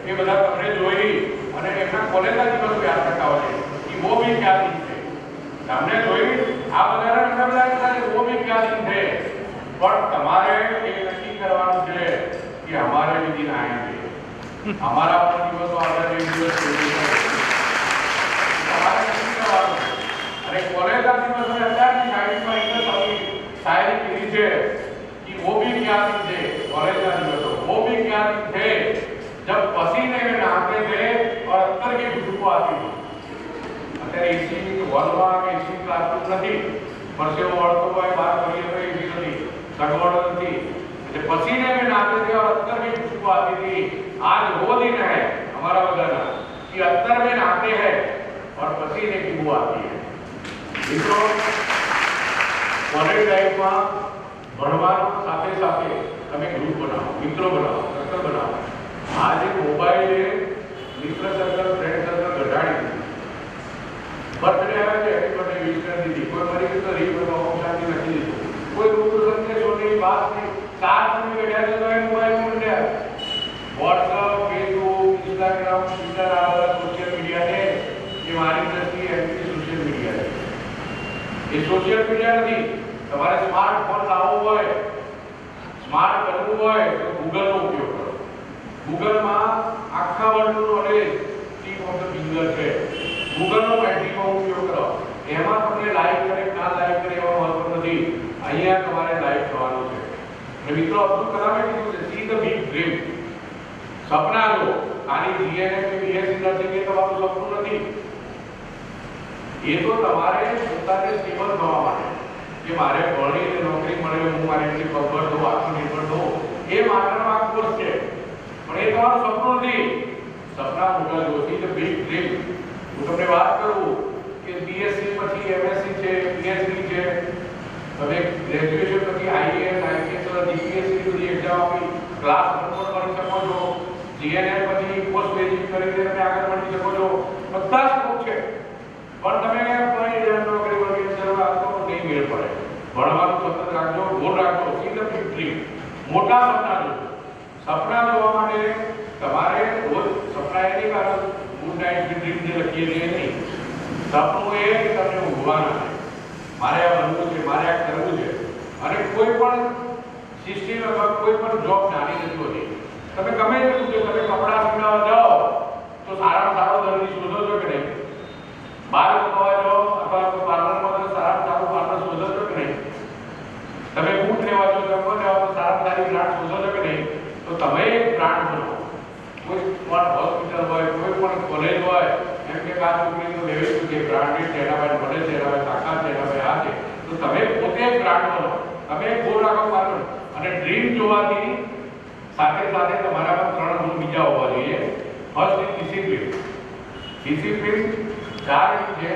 એ બધા તમને જોઈ અને એમના કોલેજના દિવસો યાદ કરતા હોય છે. એ वो भी क्या दिन थे તમને જોઈ આ બધાને એમને લાગે છે वो भी क्या दिन थे. પણ તમારે એ નક્કી કરવાનું છે કે અમારે भी दिन आए हैं, हमारा પણ દિવસો આગળ એક દિવસ જોઈએ છે. તમારે નક્કી કરવાનું. અને કોલેજના દિવસો અત્યારની શાયરીમાં એક शायरी लिखी है कि वो भी क्या दिन थे, कॉलेज का दिवस वो भी क्या दिन थे जब पसीने में नहाते थे और अंदर की खुशबू आती थी. અત્યારે એસી હોલમાં કે એસી ક્લાસરૂમ નથી, પરસેવો વળતો હોય બહાર કરીએ તો એસી નથી, સગવડ નથી, એટલે पसीने में नहाते थे और अंदर की खुशबू आती थी. आज वो दिन है हमारा बगाना कि अंदर में नहाते हैं और पसीने की बू आती है. મિત્રો કોલેજ લાઈફમાં ભણવાનું સાથે સાથે તમે ગ્રુપ બનાવો, મિત્રો બનાવો, સર્કલ બનાવો. આ જે મોબાઈલે મિત્ર સર્કલ, ફ્રેન્ડ સર્કલ ઘટાડી દીધું. બર્થડે આવે છે હેપી બર્થડે વિશ કરી દીધી, કોઈ મરી ગયું તો રીપમાં ઓમ શાંતિ નથી દીધું, કોઈ રૂબરૂ સંદેશો નહીં, વાત નહીં, 4 તમે બેઠા છો તો એ મોબાઈલ મૂલ્યા. વોટ્સઅપ, ફેસબુક, ઇન્સ્ટાગ્રામ, ટ્વિટર આ બધા સોશિયલ મીડિયા છે એ મારી દ્રષ્ટિએ એમની સોશિયલ મીડિયા છે. એ સોશિયલ મીડિયા નથી. તમારે સ્માર્ટફોન લાવવો હોય, સ્માર્ટ કરવું હોય તો ગૂગલનો ઉપયોગ કરો. ગૂગલમાં આખા વર્લ્ડનું knowledge tip of the finger છે. ગૂગલનો મેટ્રિકનો ઉપયોગ કરો. એમાં તમને લાઈક કરે ના લાઈક કરે એવો મહત્વ નથી. અહીંયા તમારે લાઈક થવાનું છે. અને મિત્રો અબ્દુલ કલામે કીધું છે સી ધ બિગ ડ્રીમ. સપના જો. આની જીએનએમ કે બીએસસી નર્સિંગ એ તમારું સપનું નથી. એ તો તમારે પોતાને સ્ટેબલ થવા માટે કે મારે ભણીને નોકરી મળે, હું મારી રીતે ખબર દઉં, આત્મનિર્ભર દઉં, એ માટેનો આ કોર્સ છે. પણ એ તમારું સપનું નથી. સપના મોટા જોશી ધ બિગ ડ્રીમ. હું તમને વાત કરું કે બીએસસી પછી એમએસસી છે, પીએચડી છે, તમે ગ્રેજ્યુએશન પછી આઈએએસ, આઈપીએસ, જીપીએસસી સુધી એક્ઝામ આપી ક્લાસ 1 પર ભણી શકો છો. જીએનએમ પછી પોસ્ટ ગ્રેજ્યુએટ કરીને તમે આગળ વધી શકો છો. બધા સ્કોપ છે. પણ તમે કોઈ નોકરી વગેરે કરવા તો નહીં મેળ પડે. ભણવાનું સતત રાખજો, ગોલ રાખજો, સી ધ બિગ ડ્રીમ. મોટા સપના જોજો. સપના જોવા માટે તમારે રોજ સપના એ નહીં કાઢો ગુડ નાઇટ ડ્રીમ જે લખીએ છીએ નહીં. સપનું એ કે તમને ઊંઘવાના છે, મારે આ બનવું છે, મારે આ કરવું છે. અને કોઈ પણ સિસ્ટમ અથવા કોઈ પણ જોબ નાની નથી હોતી. તમે ગમે તેટલું કે તમે કપડાં સીવડાવવા જાઓ તો સારામાં સારો દર્દી શોધો છો કે નહીં? બાર કપાવા જાઓ અથવા તો પાર્લરમાં તો સારામાં સારું પાર્લર શોધો છો કે નહીં? તમે બૂટ લેવા જાઓ, ચપ્પલ લેવા તો સારામાં સારી બ્રાન્ડ શોધો છો કે નહીં? તો તમે એક બ્રાન્ડ બનો. કોઈ પણ હોસ્પિટલ હોય, કોઈ પણ કોલેજ હોય, એમ કે આ છોકરી તો લેવી છે બ્રાન્ડેડ છે, એના પાસે મળે છે, એના પાસે તાકાત છે, એના પાસે આ છે, તો તમે પોતે એક બ્રાન્ડ બનો. તમે ગોલ રાખો પાછળ. અને ડ્રીમ જોવાથી સાથે સાથે તમારામાં 3 ગુણ બીજા હોવા જોઈએ. First is discipline. Discipline charge છે.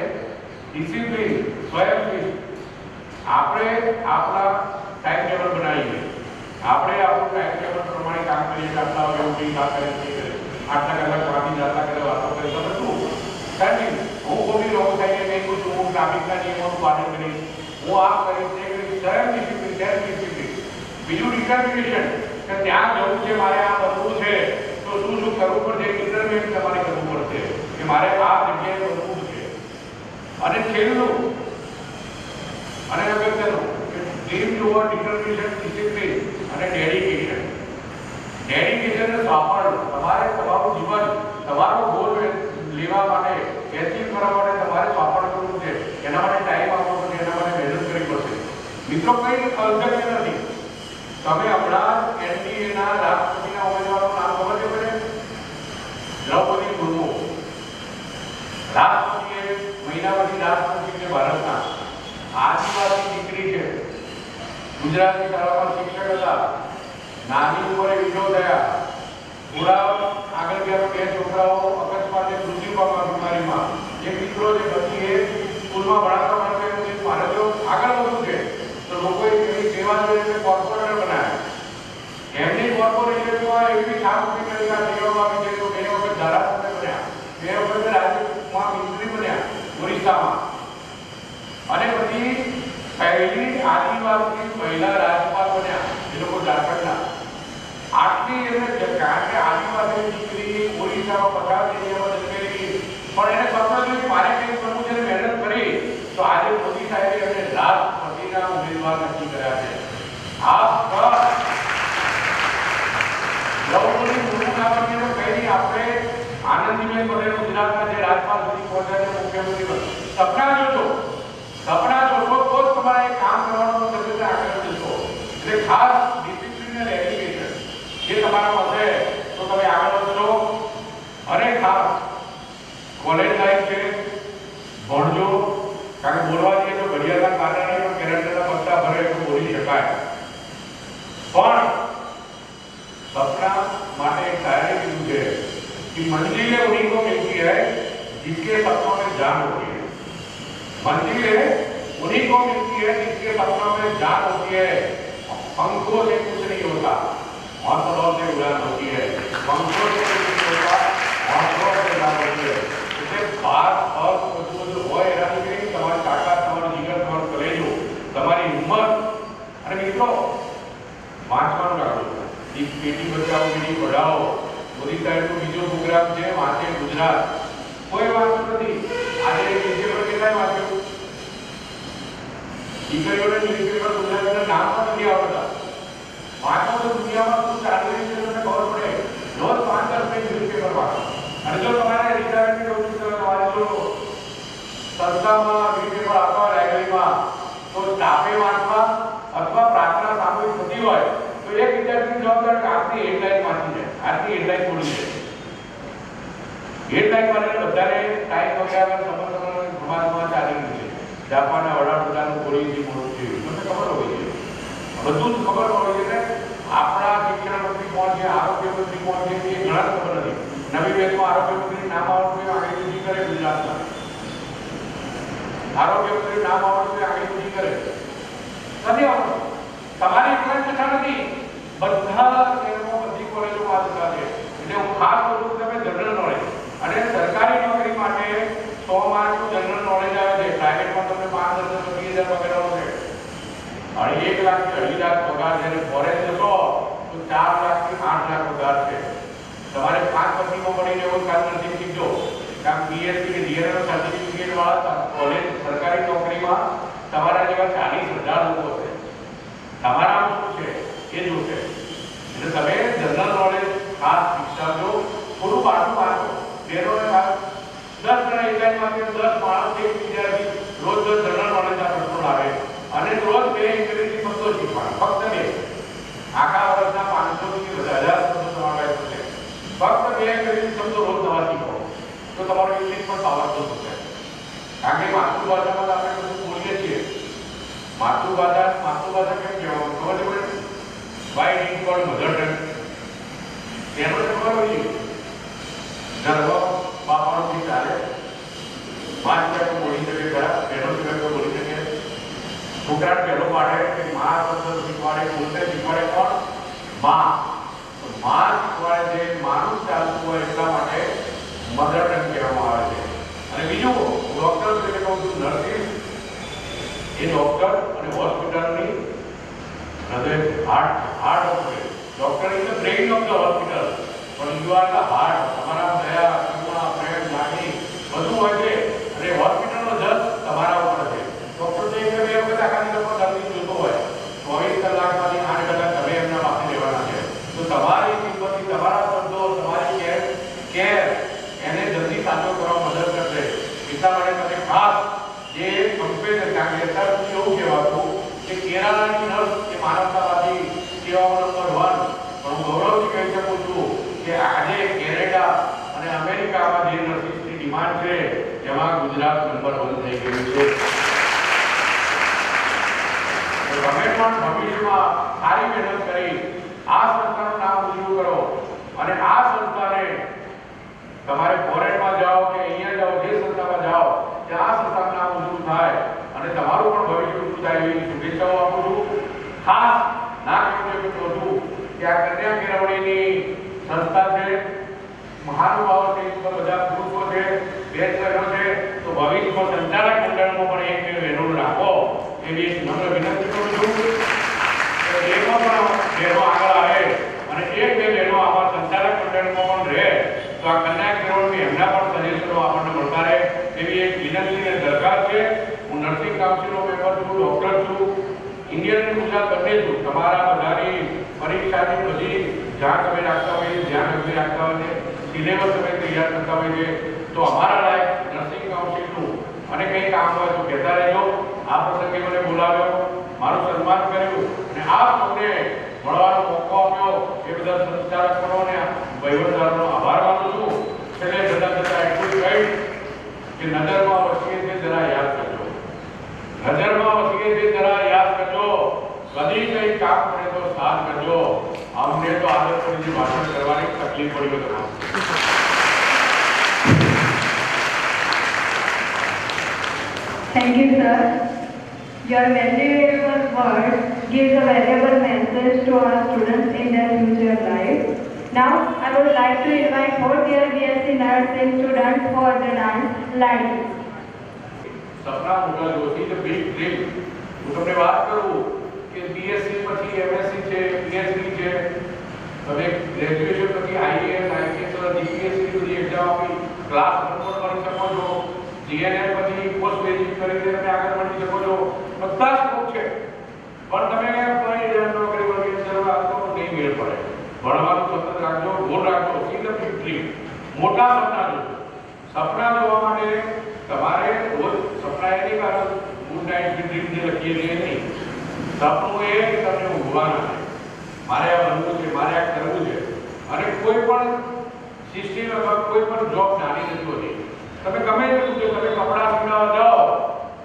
ડિસિપ્લિન સ્વયં આપણે આપણા ટાઈમ ટેબલ બનાવીએ. આપણે આપણું ટાઈમ ટેબલ પ્રમાણે કામ કરીએ. આટલા વાગે ઉઠી કામ કરીએ, આટલા કલાક વાંચી, આટલા કલાક વાતો કરીએ. તમે શું કારણ હું કોઈ રોંગ સાઈડે નહીં કરું છું, હું ટ્રાફિકના નિયમોનું પાલન કરીશ, હું આ કરીશ, તે કરીશ. સ્વયં ડિસિપ્લિન, સેલ્ફ ડિસિપ્લિન. બીજું ડિટર્મિનેશન કે ત્યાં જવું છે, મારે આ બનવું છે, તો શું શું કરવું પડશે? ડિટર્મિનેશન તમારે કરવું પડશે કે મારે આ જગ્યાએ બનવું છે. અને છેલ્લું અને અગત્યનું ડ્રીમ જોવા ડિટર્મિનેશન, ડિસિપ્લિન અને ડેડિકેશન. ડેડિકેશન સાંભળવું. તમારે તમારું જીવન, તમારો ગોલ લેવા માટે, એચીવ કરવા માટે તમારે સાંભળ કરવું છે. એના માટે ટાઈમ આપવો પડશે, એના માટે મહેનત કરવી પડશે. મિત્રો કંઈ અલગ નથી. તમે હમણાં એનડીએના રાષ્ટ્રપતિના ઉમેદવારનું નામ ખબર છે મને? દ્રૌપદી મુર્મુ. રાષ્ટ્રપતિએ મહિના પછી રાષ્ટ્રપતિ છે ભારતના. આદિવાસી દીકરી છે. ગુજરાતી શાળામાં શિક્ષક હતા, નાની ઉંમરે વિધો થયા, થોડા આગળ ગયા 2 છોકરાઓ અકસ્માતે મૃત્યુ પામ્યા બીમારીમાં. એક મિત્રો જે પછી એ સ્કૂલમાં ભણાવવા માટે મારે જો આગળ વધવું છે તો લોકોએ એની સેવા જોઈને કોર્પોરેટર બનાવ્યા. એમની કોર્પોરેશનમાં એવી છાપ ઉભી કરી આ સેવામાં આવી છે તો 2 વખત ધારાસભ્ય બન્યા, 2 વખત રાજ્યમાં મંત્રી બન્યા ઓરિસ્સામાં. અને પછી પહેલી આદિવાસી મહિલા રાજ્યપાલ બન્યા એ લોકો ઝારખંડના. આટલી એમને કારણ કે આદિવાસી દીકરી ઓરિસ્સામાં 50 એરિયામાં જન્મેલી, પણ એને સપનું જોયું મારે કંઈક કરવું છે, મહેનત કરી તો આજે મોદી સાહેબે એમને રાષ્ટ્રપતિના ઉમેદવાર નક્કી કર્યા છે. આ દ્રૌપદી મુર્મુના વગેરે પહેલી આપણે આનંદીબેન પટેલ ગુજરાતના જે રાજ્યપાલ સુધી પહોંચ્યા છે, મુખ્યમંત્રી બન્યા. સપના જોશો તો જ તમારે કામ કરવાનું થશે, આગળ જશો. એટલે ખાસ ડિસિપ્લિન અને એજ્યુકેશન જે તમારા હશે તો તમે આગળ વધશો. અને ખાસ કોલેજ લાઈફ છે, ભણજો. કારણ કે બોલવા જઈએ તો ઘડિયાળના કારણે પણ કેલેન્ડરના પત્તા ભરે તો બોલી શકાય. પણ सपना माटे एक शायरी लिखी है कि मंजिलें उन्हीं को मिलती है जिसके सपनों में जान होती है. मंजिलें उन्हीं को मिलती है जिसके सपनों में जान होती है. पंखों से कुछ नहीं होता, हौसलों से उड़ान होती है. पंखों से कुछ नहीं होता, हौसलों से उड़ान होती है. इसलिए बात और कुछ હોય એનાથી કંઈ તમારી તાકાત, તમારું જીગર, તમારું કલેજો, તમારી હિંમત. અને મિત્રો વાંચવાનું રાખો. बेटी बचाओ बेटी पढ़ाओ मोदी साहेब नो बीजो प्रोग्राम છે વાંચે ગુજરાત. કોઈ વાંચતું નથી. આજે ન્યૂઝપેપર કેટલાય વાંચ્યું? દીકરીઓને ન્યૂઝપેપર ગુજરાતના નામ પણ નથી આવડતા. વાંચો તો દુનિયામાં શું ચાલી રહ્યું છે તમને ખબર પડે. રોજ 5-10 મિનિટ ન્યૂઝપેપર વાંચો. અને જો તમારે રિટાયરમેન્ટ હોવું છે તમારે જો સંસ્થામાં ન્યૂઝપેપર આપવા લાઇબ્રેરીમાં તો સ્ટાફે વાંચવા અથવા પ્રાર્થના સામૂહિક થતી હોય तो एक विद्यार्थी जवाबदार आपकी हेडलाइन वांची है, आपकी हेडलाइन बोली है. हेडलाइन वाले बधाने टाइम वगैरह समर्थन समाजમાં ચાલી રહ્યું છે. જાપાનના વડાપ્રધાનનું પોલિસી મોડું છે તમને ખબર હોવી જોઈએ. બધું જ ખબર હોવી જોઈએ. આપણા શિક્ષણ મંત્રી કોણ છે, આરોગ્ય મંત્રી કોણ છે એ ઘણા ખબર નથી. નવી બેચમાં આરોગ્ય મંત્રી નામ આવડતું હોય આગળ કરે ગુજરાતમાં. આરોગ્ય મંત્રી નામ આવડતું હોય આગળ કરે નથી આવડતું. તમારી એકલા કથા નથી, બધા શહેરોમાં બધી કોલેજોમાં આ કથા છે. એટલે હું ખાસ કરું છું તમે જનરલ નોલેજ અને સરકારી નોકરી માટે 100 માર્કનું જનરલ નોલેજ આવે છે. પ્રાઇવેટમાં તમને 5,000 20,000 પગાર છે. અને 1 લાખથી 2.5 લાખ પગાર છે. અને ફોરેન જશો તો 4 લાખથી 8 લાખ પગાર છે. તમારે 5 પછીમાં મળીને એવું કામ નથી શીખજો. કારણ પીએચડી કે ડીએનએનો સર્ટિફિકેટ વાળા કોલેજ સરકારી નોકરીમાં તમારા જેવા 40,000 લોકો છે. તમારા શું છે એ જોશે. એટલે તમે જનરલ નોલેજ ખાસ વિકસાવજો. થોડું પાછું વાંચો. તેનો 10 જણા એકલાઈમાંથી 10 માણસ એક વિદ્યાર્થી રોજ જનરલ નોલેજના પ્રશ્નો લાવે અને રોજ 2 અંગ્રેજી શબ્દો શીખવાના. ફક્ત 2. આખા વર્ષના 500 થી 1000 શબ્દો સમાવેશ થશે. ફક્ત 2 અંગ્રેજી શબ્દો રોજ નવા શીખો તો તમારું ઇંગ્લિશ પણ પાવરફુલ થશે. કારણ કે માતૃભાષામાં આપણે બધું બોલીએ છીએ. માતૃભાષા કેમ કહેવામાં ખબર છે? Y it cold mother tongue. તેનો ખબર હોય છે ગર્ભ બાપાથી ચાલે. માં સિવાય તો બોલી શકે ખરા, બહેનો સિવાય તો બોલી શકે. છોકરાને પહેલો પાડે કે માં શબ્દ શીખવાડે, બોલતે શીખવાડે કોણ? માં. માં શીખવાડે છે, માનું ચાલતું હોય એટલા માટે મધર ટંગ કહેવામાં આવે છે. અને બીજું ડોક્ટર એટલે કહું છું નર્સિસ એ ડોક્ટર અને હોસ્પિટલની હૃદય heart doctor is the brain of the hospital. પણ યુ આર ધ હાર્ટ. તમારા દયા, કરુણા, પ્રેમ, લાગણી બધું હોય છે. અને હોસ્પિટલનો જજ તમારા ઉપર છે. ડોક્ટર તો 1 કે 2 વખત આખા દિવસમાં દર્દી જોતો હોય, 24 કલાકમાંથી 8 કલાક તમે એમના પાસે રહેવાના છે. તો તમારી કિંમતથી તમારા શબ્દો, તમારી કેર એને જલ્દી સાચો કરવા મદદ કરશે. એટલા માટે તમે ખાસ જે કમ્પેર કારણ કે અત્યાર સુધી એવું કહેવાતું કે કેરાલાની નર્સ એ માનવતાવાદી સેવાઓ નંબર 1. પણ હું ગૌરવથી કહી શકું છું કે આજે કેનેડા અને અમેરિકામાં જે નર્સિસની ડિમાન્ડ છે એમાં ગુજરાત નંબર 1 થઈ ગયું છે. તો તમે પણ ભવિષ્યમાં એજ્યુકેશનમાં સારી મહેનત કરી આ સંસ્થાનું નામ ઊંચું કરો અને આ સંસ્થાને તમારે ફોરેનમાં જાઓ કે અહીંયા જાઓ, જે સંસ્થામાં જાઓ ત્યાં આ સંસ્થાનું નામ ઊંચું થાય અને તમારું પણ ભવિષ્ય ઊંચું થાય એવી શુભેચ્છાઓ આપું છું. ખાસ ના કહેવું છું કે આ કન્યા કેળવણીની સંસ્થા છે, મહાનુભાવો છે, બધા પુરુષો છે, બેન બહેનો છે, તો ભવિષ્યમાં સંચાલક મંડળમાં પણ એક બહેનો રાખો એવી એક નમ્ર વિનંતી કરું છું. એમાં પણ બહેનો આગળ આવે અને એક બે બહેનો આમાં સંચાલક મંડળમાં પણ રહે તો આ કન્યા કેળવણી એમના પણ સજેશનો આપણને મળતા રહે એવી એક વિનંતી અને દરખાસ્ત છે. હું નર્સિંગ કાઉન્સિલનો મેમ્બર છું, ડોક્ટર છું, ઇન્ડિયન અને ગુજરાત બંને છું. તમારા બધાની પરીક્ષાની બધી જાણ તમે રાખતા હોય, ધ્યાન તમે રાખતા હોય છે, સિલેબસ તમે તૈયાર કરતા હોય છે, તો અમારા લાયક નર્સિંગ કાઉન્સિલનું અને કંઈ કામ હોય તો કહેતા રહેજો. આ પ્રસંગે મને બોલાવ્યો, મારું સન્માન કર્યું અને આપ સૌને મળવાનો મોકો આપ્યો એ બધા સંચાલકોનો અને વહીવટદારોનો આભાર માનું છું. છેલ્લે જતા જતા એટલું કહીશ કે નજરમાં વસીએ છે જરા યાદ કરજો, નજરમાં વસીએ છે જરા યાદ કરજો, કદી કંઈ કામ પડે તો સાથ કરજો. અમને તો આદત પડી છે ભાષણ કરવાની, તકલીફ પડી હોય તો Thank you, sir. Your valuable words gives a valuable message to our students in their future life. Now, I would like to invite fourth year BSc Nursing students for the dance line. સપના મોટા Joshi the big dream. હું તમને વાત કરું કે BSc પછી MSc છે, PhD છે, તમે ગ્રેજ્યુએશન પછી આઈએએસ, આઈપીએસ અને જીપીએસસી સુધી એક્ઝામ આપી ક્લાસ 1 પર કરી શકો છો. જીએનએમ પછી પોસ્ટ ગ્રેજ્યુએટ કરીને તમે આગળ વધી શકો છો. બધા સ્કોપ છે, પણ તમે કોઈ નોકરી વગેરે કરવા તો નહીં મેળ પડે. ભણવાનું સતત રાખજો, ગોલ રાખજો, સી ધ બિગ ડ્રીમ. મોટા સપના જોજો. સપના જોવા માટે તમારે રોજ સપના એ નહીં કારણ ગુડ નાઇટ ડ્રીમ જે લખીએ છીએ નહીં. સપનું એ કે તમને ઊંઘવાના છે, મારે આ બનવું છે, મારે આ કરવું છે. અને કોઈ પણ સિસ્ટમ અથવા કોઈ પણ જોબ નાની નથી હોતી. તમે ગમે તેટલું જો તમે કપડાં સીવડાવવા જાઓ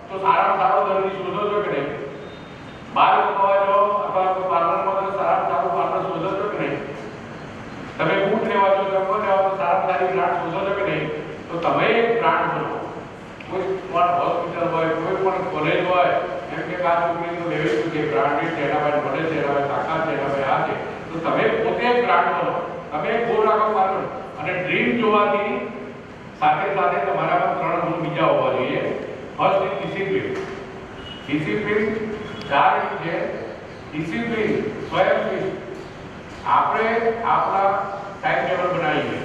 તો સારામાં સારો દર્દી શોધો છો કે નહીં? બાલ કપાવવા જાઓ અથવા પાર્લરમાં તો સારામાં સારું પાર્લર શોધો છો કે નહીં? તમે બૂટ લેવા જાઓ, ચંપલ લેવા તો સારામાં સારી બ્રાન્ડ શોધો છો કે નહીં? તો તમે એક બ્રાન્ડ બનો. કોઈ પણ હોસ્પિટલ હોય, કોઈ પણ કોલેજ હોય, એમ કે આ છોકરી તો લેવી છે બ્રાન્ડેડ, એના પાસે મળે છે, એના પાસે તાકાત છે, એના પાસે આ છે, તો તમે પોતે એક બ્રાન્ડ બનો. તમે ગોલ રાખો પાછળ અને ડ્રીમ જોવાથી સાથે સાથે તમારામાં 3 ગુણ બીજા હોવા જોઈએ. First is discipline. Discipline charge છે. ડિસિપ્લિન સ્વયં શિસ્ત. આપણે આપણા ટાઈમ ટેબલ બનાવીએ,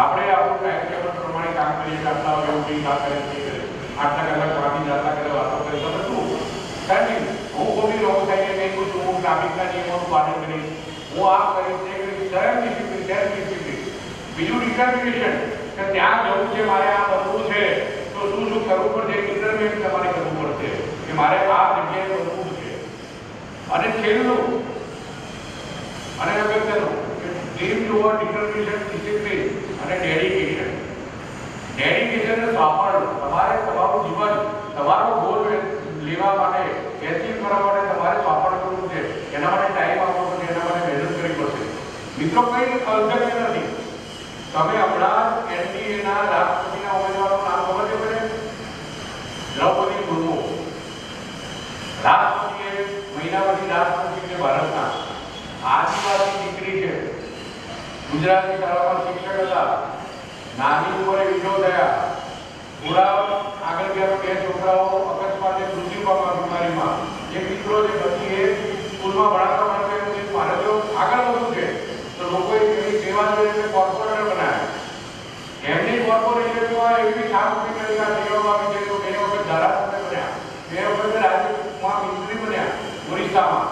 આપણે આપણું ટાઈમ ટેબલ પ્રમાણે કામ કરીએ. આટલા વાગે ઉઠી કામ કરીએ, આટલા કલાક વાંચી, આટલા કલાક વાતો કરી. તમે શું કારણ હું કોઈ રોગ થઈને કહું છું, હું ટ્રાફિકના નિયમોનું પાલન કરીશ, હું આ કરીશ, તે કરીશ. સ્વયં ડિસિપ્લિન, સેલ્ફ ડિસિપ્લિન. બીજું ડિટર્મિનેશન કે ત્યાં જવું છે, મારે આ બનવું છે, તો શું શું કરવું પડશે? ડિટર્મિનેશન તમારે કરવું પડશે કે મારે આ જગ્યાએ બનવું છે. અને છેલ્લું અને અગત્યનું કે ડ્રીમ જોવા, ડિટર્મિનેશન, ડિસિપ્લિન અને ડેડિકેશન. ડેડિકેશન સાંભળો. તમારે તમારું જીવન, તમારો ગોલ લેવા માટે, એચીવ કરવા માટે તમારે સાંભળ કરવું છે. એના માટે ટાઈમ આપવો પડશે, એના માટે મહેનત કરવી પડશે. મિત્રો કંઈ અલગ નથી. તમે હમણાં એનડીએના રાષ્ટ્રપતિના ઉમેદવારનું નામ ખબર છે મને? દ્રૌપદી મુર્મુ. રાષ્ટ્રપતિએ મહિના પછી રાષ્ટ્રપતિ છે ભારતના. આદિવાસી દીકરી છે, ગુજરાતની શાળામાં શિક્ષક હતા, નાની ઉંમરે વિધો થયા, થોડા આગળ ગયા 2 છોકરાઓ અકસ્માતે મૃત્યુ પામ્યા બીમારીમાં. જે મિત્રો જે પછી એ સ્કૂલમાં ભણાવતા માટે મારે જો આગળ વધવું છે તો લોકોએ એની સેવા જોઈને કોર્પોરેટર બનાવ્યા. એમની કોર્પોરેશનમાં એવી છાપ ઉભી કરી દેવામાં આવી છે તો 2 વખત ધારાસભ્ય બન્યા, 2 વખત રાજ્યમાં મંત્રી બન્યા ઓરિસ્સામાં.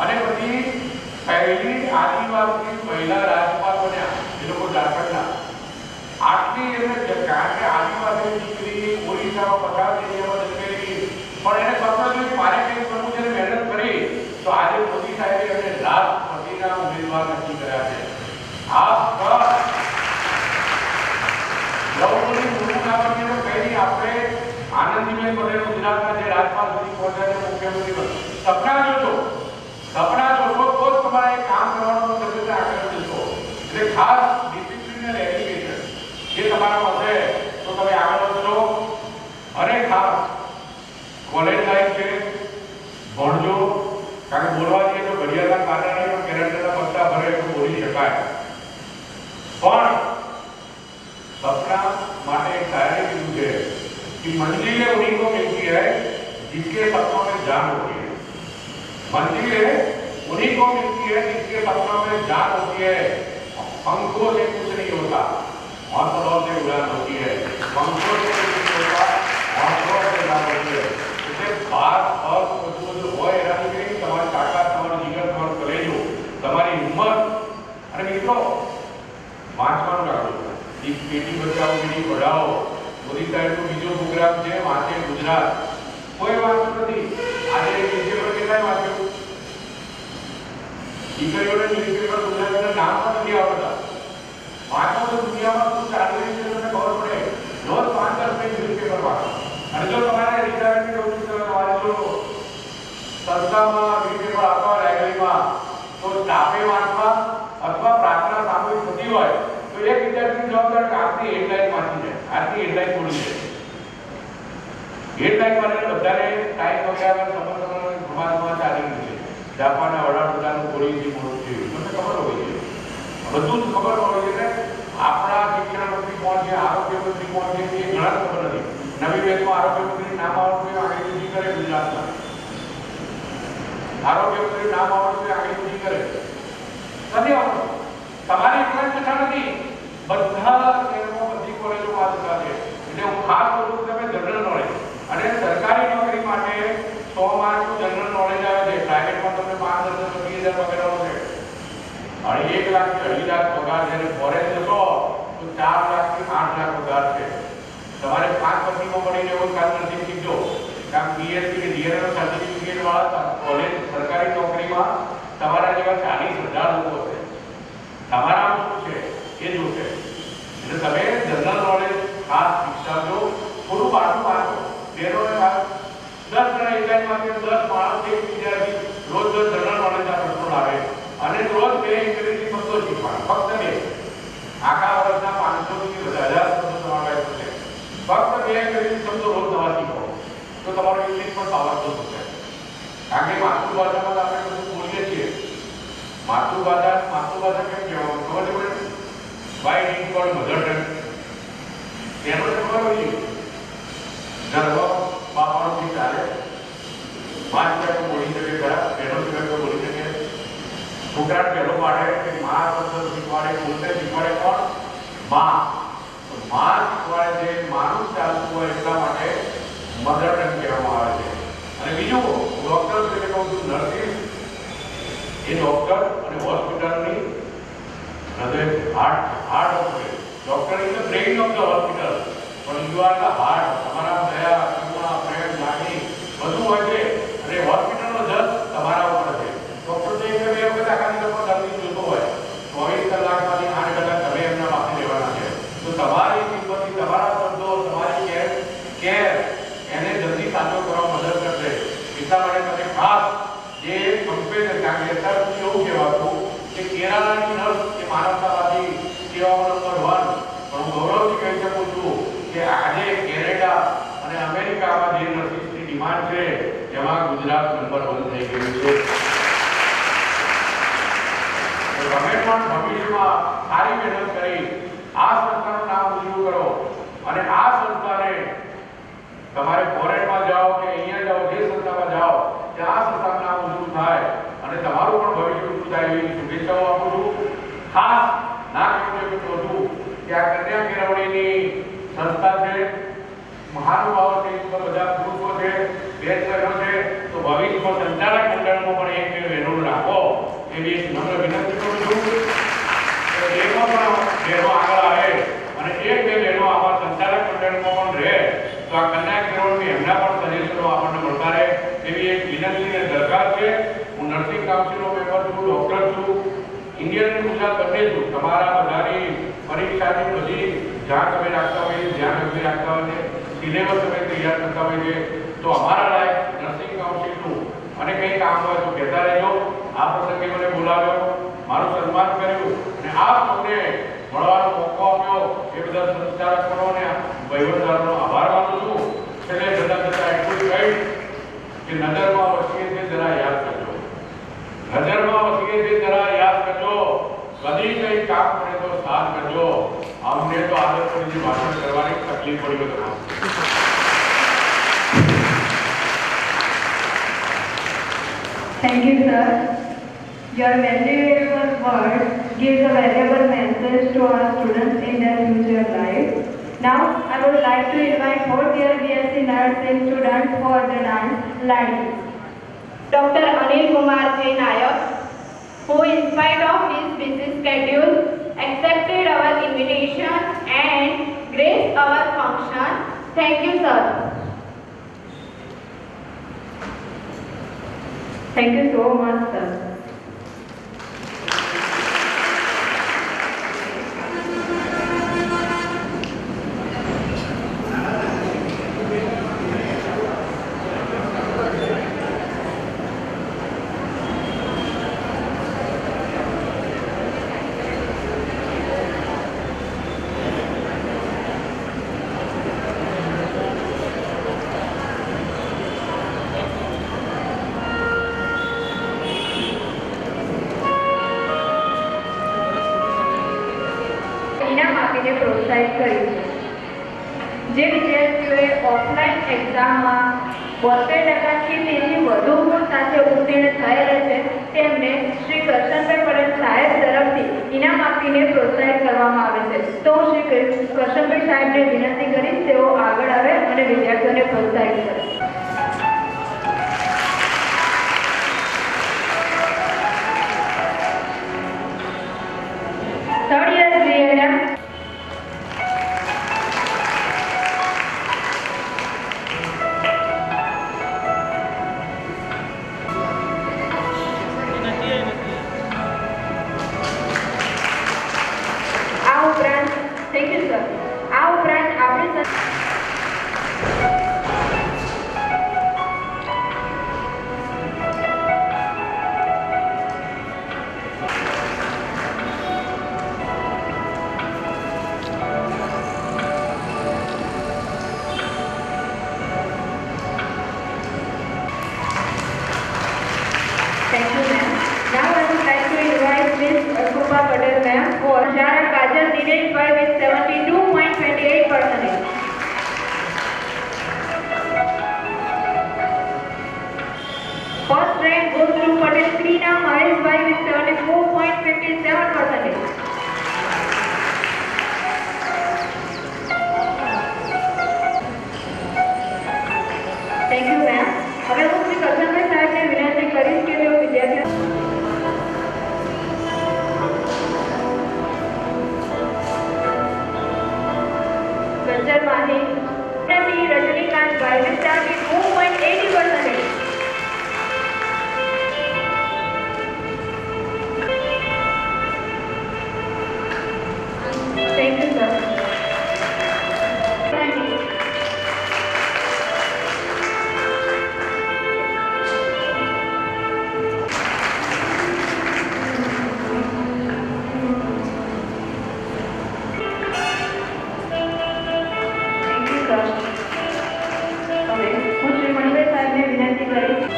અને પછી પહેલી આદિવાસી મહિલા રાજ્યપાલ બન્યા એ લોકો ઝારખંડના. આટલી એમને કારણ કે આદિવાસી દીકરી ઓરિસ્સામાં 50 એરિયામાં જન્મેલી, પણ એને સપનું જોયું કે મારે કંઈક કરવું છે, મહેનત કરી તો આજે મોદી સાહેબે એમને રાષ્ટ્રપતિના ઉમેદવાર નક્કી કર્યા છે. આ દ્રૌપદી મુર્મુના પછી કંઈ નહીં, આપણે આનંદીબેન પટેલ ગુજરાતના જે રાજ્યપાલ સુધી પહોંચ્યા છે, મુખ્યમંત્રી સપના જોજો. સપના જોશો તો જ તમારે કામ કરવાનું થશે, આગળ જશો. એટલે ખાસ ડિસિપ્લિન અને એજ્યુકેશન જે તમારામાં હશે તો તમે આગળ વધશો. અને ખાસ કોલેજ લાઈફ છે, ભણજો. કારણ કે બોલવા જઈએ તો ઘડિયાળના કારણે પણ કેલેન્ડરના પત્તા ભરે તો બોલી શકાય, પણ सपना माटे एक शायरी की है कि मंजिलें उन्हीं को मिलती है जिसके सपनों में जान होती है. मंजिलें उन्हीं को मिलती है जिसके सपनों में जान होती है. पंखों से कुछ नहीं होता, हौसलों से उड़ान होती है. पंखों से कुछ नहीं होता, हौसलों से उड़ान होती है. इसलिए बात और मजबूत હોય એનાથી નહીં, તમારી તાકાત, તમારું જીગર, તમારું કલેજો, તમારી હિંમત. અને મિત્રો વાંચવાનું રાખો. बेटी बचाओ बेटी पढ़ाओ मोदी साहेब नो बीजो प्रोग्राम છે વાંચે ગુજરાત. કોઈ વાંચતું નથી. આજે ન્યૂઝપેપર કેટલાય વાંચ્યું? દીકરીઓને ન્યૂઝપેપર ગુજરાતના નામ પણ નથી આવડતા. વાંચો તો દુનિયામાં શું ચાલી રહ્યું છે તમને ખબર પડે. રોજ 5-10 મિનિટ ન્યૂઝપેપર વાંચો. અને જો તમારે રિટાયરમેન્ટ હોવું છે, તમારે જો સંસ્થામાં ન્યૂઝપેપર આપવા લાઇબ્રેરીમાં, તો સ્ટાફે વાંચવા અથવા પ્રાર્થના સામૂહિક થતી હોય તો એક વિદ્યાર્થીની જવાબદારી આજની હેડલાઇન વાંચી જાય, આજની હેડલાઇન બોલી જાય. હેડલાઇન વાળાને બધાને ટાઈમ વગેરે સમાજમાં ચાલી રહ્યું છે. જાપાનના વડાપ્રધાનનું પોલિસી મોડું થયું તમને ખબર હોવી જોઈએ, બધું જ ખબર હોવી જોઈએ. આપણા શિક્ષણ મંત્રી કોણ છે, આરોગ્ય મંત્રી કોણ છે, એ ઘણા ખબર નથી. નવી બેચમાં આરોગ્ય મંત્રી નામ આવડતું આગળ કરે ગુજરાતમાં. આરોગ્ય મંત્રી નામ આવડતું આગળ કરે નથી આવડતું. તમારી એકલા કથા નથી, બધા શહેરોમાં બધી કોલેજોમાં આ કથા છે. એટલે હું ખાસ બોલું છું તમે જનરલ નોલેજ. અને સરકારી નોકરી માટે 100 માર્કનું જનરલ નોલેજ આવે છે. પ્રાઇવેટમાં તમને 5,000 વગેરે છે. અને 1 લાખથી 2.5 લાખ પગાર છે. અને ફોરેન જશો તો 4 લાખથી 8 લાખ પગાર છે. તમારે 5 પછીમાં મળીને એવું કામ નથી શીખજો. કામ પીએચડી કે ડીએનએમ સર્ટિફિકેટ વાળા કોલેજ સરકારી નોકરીમાં તમારા જેવા 40,000 લોકો છે. તમારા શું છે એ જોશે. એટલે તમે જનરલ નોલેજ ખાસ વિકસાવજો. થોડું પાછું વાંચો. બેનોને 10 જણા એકલાઈમાંથી 10 માણસ એક વિદ્યાર્થી રોજ જનરલ નોલેજના પ્રશ્નો લાવે અને રોજ 2 અંગ્રેજી શબ્દો શીખવાના. ફક્ત 2. આખા વર્ષના 500થી 1000 શબ્દો સમાવેશ થશે. ફક્ત 2 અંગ્રેજી શબ્દો રોજ નવા શીખો તો તમારો ઇંગ્લિશ પણ પાવરફુલ થશે. કારણ કે માતૃભાષામાં આપણે બધું બોલીએ છીએ. માતૃભાષા કેમ કહેવામાં ખબર છે? Y it cold mother tongue. તેનો ખબર હોય છે. ગર્ભ બાપાનું ચાલે. માં સિવાય તો બોલી શકે ખરા, બહેનો સિવાય તો બોલી શકે. છોકરા પહેલો પાડે કે માં શબ્દ શીખવાડે, બોલતે શીખવાડે કોણ? માં. તો માં શીખવાડે છે, માનું ચાલતું હોય એટલા માટે મધર ટંગ કહેવામાં આવે છે. અને બીજું ડોક્ટર એટલે કહું છું નર્સિસ, એ ડોક્ટર અને હોસ્પિટલની હૃદય heart of doctor is the brain of the hospital. પણ યુ આર ધ હાર્ટ. તમારા દયા, કરુણા, પ્રેમ, લાગણી બધું હોય છે. અને હોસ્પિટલનો જજ તમારા ઉપર છે. ડોક્ટર તો 1 કે 2 વખત આખા દિવસમાં દર્દી જોતો હોય, 24 કલાકમાંથી 8 કલાક તમે એમના પાસે રહેવાના છે. તો તમારી કિંમતથી તમારા શબ્દો, તમારી કેર એને જલ્દી સાચો કરવા મદદ કરશે. એટલા માટે તમે ખાસ જે કમ્પેર કારણ કે અત્યાર સુધી એવું કહેવાતું કે કેરાલાની નર્સ એ માનવતાવાદી સેવાઓ નંબર 1. પણ હું ગૌરવથી કહી શકું છું કે આજે કેનેડા અને અમેરિકામાં જે નર્સિસની ડિમાન્ડ છે એમાં ગુજરાત નંબર 1 થઈ ગયું છે. તમે પણ ભવિષ્યમાં સારી મહેનત કરી આ સંસ્થાનું નામ ઊંચું કરો અને આ સંસ્થાને તમારે ફોરેનમાં જાઓ કે અહીંયા જાઓ, જે સંસ્થામાં જાઓ ત્યાં આ સંસ્થાનું નામ ઊંચું થાય અને તમારું પણ ભવિષ્ય ઊંચું થાય એવી શુભેચ્છાઓ આપું છું. ખાસ ના કહ્યું હતું કે આ કન્યા કેળવણીની સંસ્થા છે. મહાનુભાવો છે, બધા પુરુષો છે, 2 બહેનો છે. તો ભવિષ્યમાં સંચાલક મંડળમાં પણ 1-2 બહેનો રાખો એવી એક નમ્ર વિનંતી કરું છું. એમાં પણ બહેનો આગળ આવે અને 1-2 બહેનો આમાં સંચાલક મંડળમાં પણ રહે તો આ કન્યા કેળવણી એમના પણ સજેશનો આપણને મળતા રહે એવી એક વિનંતી અને દરખાસ્ત છે. હું નર્સિંગ કાઉન્સિલનો મેમ્બર છું, ડોક્ટર છું, ઇન્ડિયન અને ગુજરાત બંને છું. તમારા બધાની પરીક્ષાની બધી જાણ તમે રાખતા હોઈએ, ધ્યાન તમે રાખતા હોય છે, સિલેબસ તમે તૈયાર કરતા હોય છે. તો અમારા લાયક નર્સિંગ કાઉન્સિલનું અને કંઈ કામ હોય તો કહેતા રહેજો. આ પ્રસંગે મને બોલાવ્યો, મારું સન્માન કર્યું અને આપ સૌને મળવાનો મોકો આપ્યો એ બદલ સંચાલકોને વહીવટદારનો આભાર માનું છું. છેલ્લે જતા એટલું કહીશ કે નજરમાં વસીએ તે જરા યાદ કરજો, નજરમાં વસીએ તે જરા યાદ કરજો, કદી કંઈ કામ પડે તો સાથ કરજો. અમને તો આદત પડી ભાષણ કરવાની તકલીફ પડી તમારે. Thank you, sir. Your valuable words gives a valuable message to our students in their future life. Now, I would like to invite fourth year BSc Nursing students for the dance line. Dr. Anil Kumar J. Nayak, who in spite of his busy schedule accepted our invitation and graced our function. Thank you, sir. Thank you so much, sir. ઇનામ આપીને પ્રોત્સાહિત કર્યું છે. જે વિદ્યાર્થીઓએ offline એક્ઝામમાં 72% કે તેથી વધુ ગુણ સાથે ઉત્તીર્ણ થયેલ છે તેમને શ્રી કરશનભાઈ પટેલ સાહેબ તરફથી ઇનામ આપીને પ્રોત્સાહિત કરવામાં આવે છે. તો હું શ્રી કરશનભાઈ સાહેબને વિનંતી કરીશ તેઓ આગળ આવે અને વિદ્યાર્થીઓને પ્રોત્સાહિત કરે. Third year GNM. આ ઉપરાંત થેન્ક યુ સર. આ ઉપરાંત આપણી Thank you, ma'am. Now I would like to invite Ms. Krupa Patel, ma'am, for Shara Kajal Dinesh Bhai with 72.28%. First rank goes to Patel Krina Mahesh Bhai with 74.57%. Thank you, ma'am. હવે હું શ્રી કરશનભાઈ સાહેબને વિનંતી કરીશ કે તેઓ વિદ્યાર્થીઓ ગજર માહી રજનીકાંત ભાઈ with 72.80%. Thank you, sir. Thank you. હવે હું શ્રી મણિભાઈ સાહેબને વિનંતી કરીશ.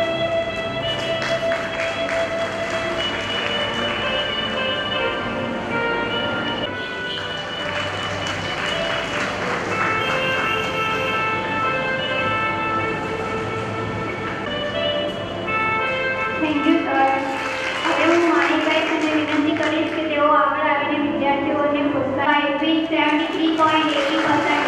Thank you, sir. હવે હું માણીભાઈ સાહેબને વિનંતી કરીશ કે તેઓ આગળ આવીને વિદ્યાર્થીઓને પ્રોત્સાહિત with 73.80%.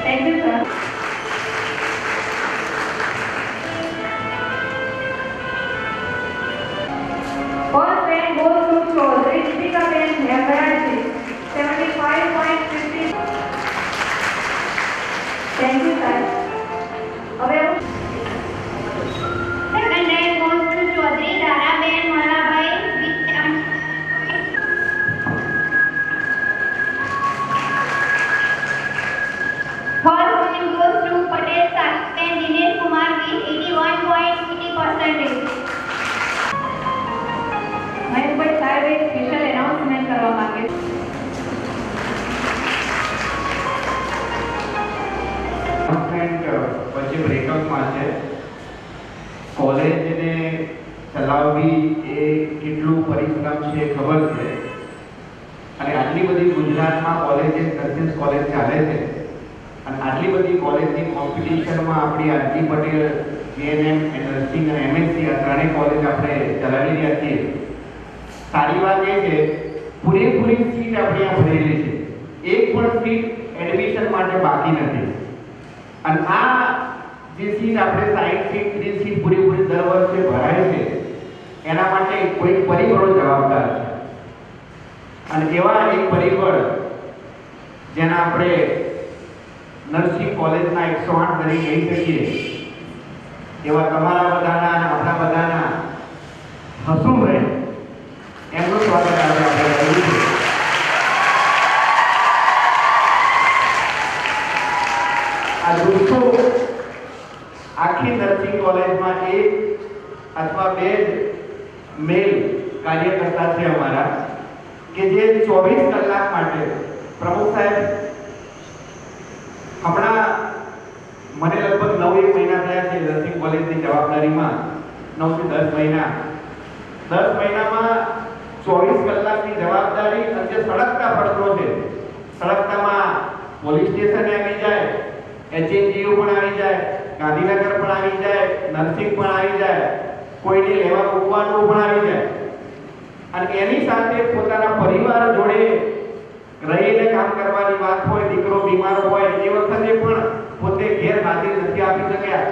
Thank you, sir. First rank goes to Chaudhary Deepika Ben Hemraj, 75.50. Thank you, sir. હવે Second rank પછી બ્રેકઅપમાં છે. કોલેજને ચલાવવી એ કેટલું પરિશ્રમ છે એ ખબર છે. અને આટલી બધી ગુજરાતમાં કોલેજીસ નર્સિંગ કોલેજ ચાલે છે અને આટલી બધી કોલેજની કોમ્પિટિશનમાં આપણી આરજી પટેલ જીએનએમ નર્સિંગ અને એમએસસી આ ત્રણેય કોલેજ આપણે ચલાવી રહ્યા છીએ. સારી વાત એ છે પૂરેપૂરી સીટ આપણી આ ભરેલી છે. એક પણ સીટ એડમિશન માટે બાકી નથી. અને આ જે સીટ આપણે 60 સીટ 30 સીટ પૂરેપૂરી દર વર્ષે ભરાય છે એના માટે કોઈ પરિબળો જવાબદાર છે. અને એવા એક પરિબળ જેના આપણે નર્સિંગ કોલેજના 108 તરીકે કહી શકીએ એવા તમારા બધાના અને આપણા બધાના હસુભાઈ એમનું સ્વાગત આજે આપણે કર્યું છે. આ દોસ્તો આખી નર્સિંગ કોલેજમાં એક અથવા બે જ મેલ કાર્યકર્તા છે અમારા કે જે 24 કલાક માટે પ્રમુખ સાહેબ હમણાં મને લગભગ 9 મહિના થયા છે નર્સિંગ કોલેજની જવાબદારીમાં. 9 થી 10 મહિના. 10 મહિનામાં 24 કલાકની જવાબદારી અને જે સળગતા પડતો છે સળગતામાં પોલીસ સ્ટેશન આવી જાય, એચએનજીયુ પણ આવી જાય, ગાંધીનગર પણ આવી જાય, નર્સિંગ પણ આવી જાય, કોઈને લેવા મૂકવાનું પણ આવી જાય. અને એની સાથે પોતાના પરિવાર જોડે રહીને કામ કરવાની વાત હોય, દીકરો બીમાર હોય એ વખતે પણ પોતે ઘેર હાજરી નથી આપી શક્યા,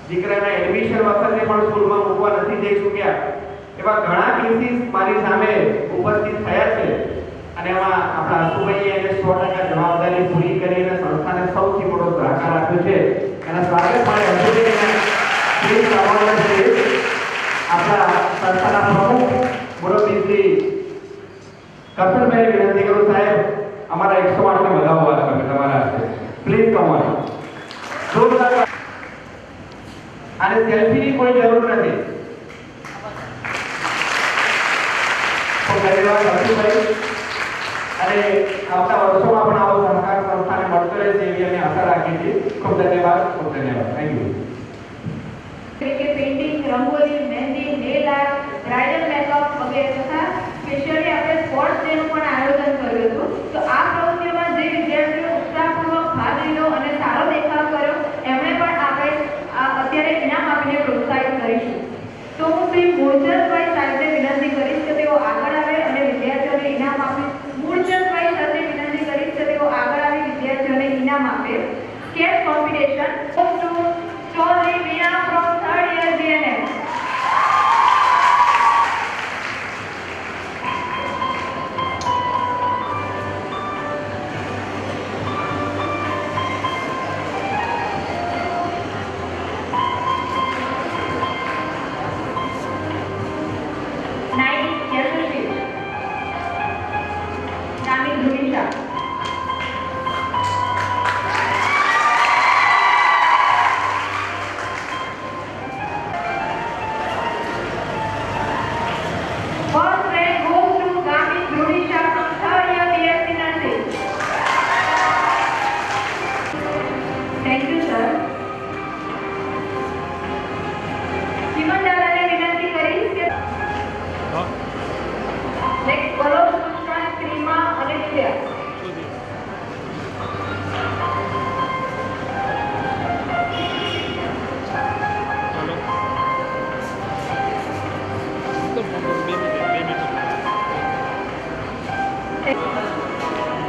દીકરાના એડમિશન વખતે પણ સ્કૂલમાં મૂકવા નથી જઈ શક્યા. એવા ઘણા કેસીસ મારી સામે ઉપસ્થિત થયા છે. અને એમાં આપણા આસુભાઈએ એને 100% જવાબદારી પૂરી કરીને સંસ્થાને સૌથી મોટો સહકાર આપ્યો છે. એના સ્વાગત માટે આસુભાઈને પ્લીઝ આવવાનું છે. આપણા સંસ્થાના પ્રમુખ મુરબ્બી શ્રી કરશનભાઈ વિનંતી કરું સાહેબ અમારા 108 ને વધાવવા તમે તમારા હાથે પ્લીઝ કમ ઓન. જોરદાર. અને સેલ્ફીની કોઈ જરૂર નથી. તો ધન્યવાદ આસુભાઈ. અને આવતા વર્ષોમાં પણ આવો સહકાર સંસ્થાને મળતો રહેશે એવી અમે આશા રાખીએ છીએ. ખૂબ ધન્યવાદ. ખૂબ ધન્યવાદ. Thank you. કે પેઇન્ટિંગ, રંગોલી, મહેંદી, નેલ આર્ટ, બ્રાઇડલ મેકઅપ વગેરે તથા સ્પેશિયલી આપણે સ્પોર્ટ્સ ડેનું પણ આયોજન કર્યું હતું. તો આ પ્રવૃત્તિઓમાં જે વિદ્યાર્થીઓ ઉત્સાહપૂર્વક ભાગ લીધો અને સારો દેખાવ કર્યો એમણે પણ આપણે અત્યારે ઇનામ આપીને પ્રોત્સાહિત કરીશું. તો હું શ્રી મૂળચંદભાઈ સાહેબને વિનંતી કરીશ કે તેઓ આગળ આવે અને વિદ્યાર્થીઓને ઇનામ આપે. મૂળચંદભાઈ સરને વિનંતી કરીશ કે તેઓ આગળ આવી વિદ્યાર્થીઓને ઇનામ આપે. Sketch competition to Story Veena from 3rd year GNM. Night Yashashri. Nami Dhurisha. First rank goes to Gami Dhurisha from 3rd year BSc Nursing. Thank you, sir. Siman Dalane વિનંતી કરીશ કે next બોલો પુષ્પા, ક્રીમા અને Divya.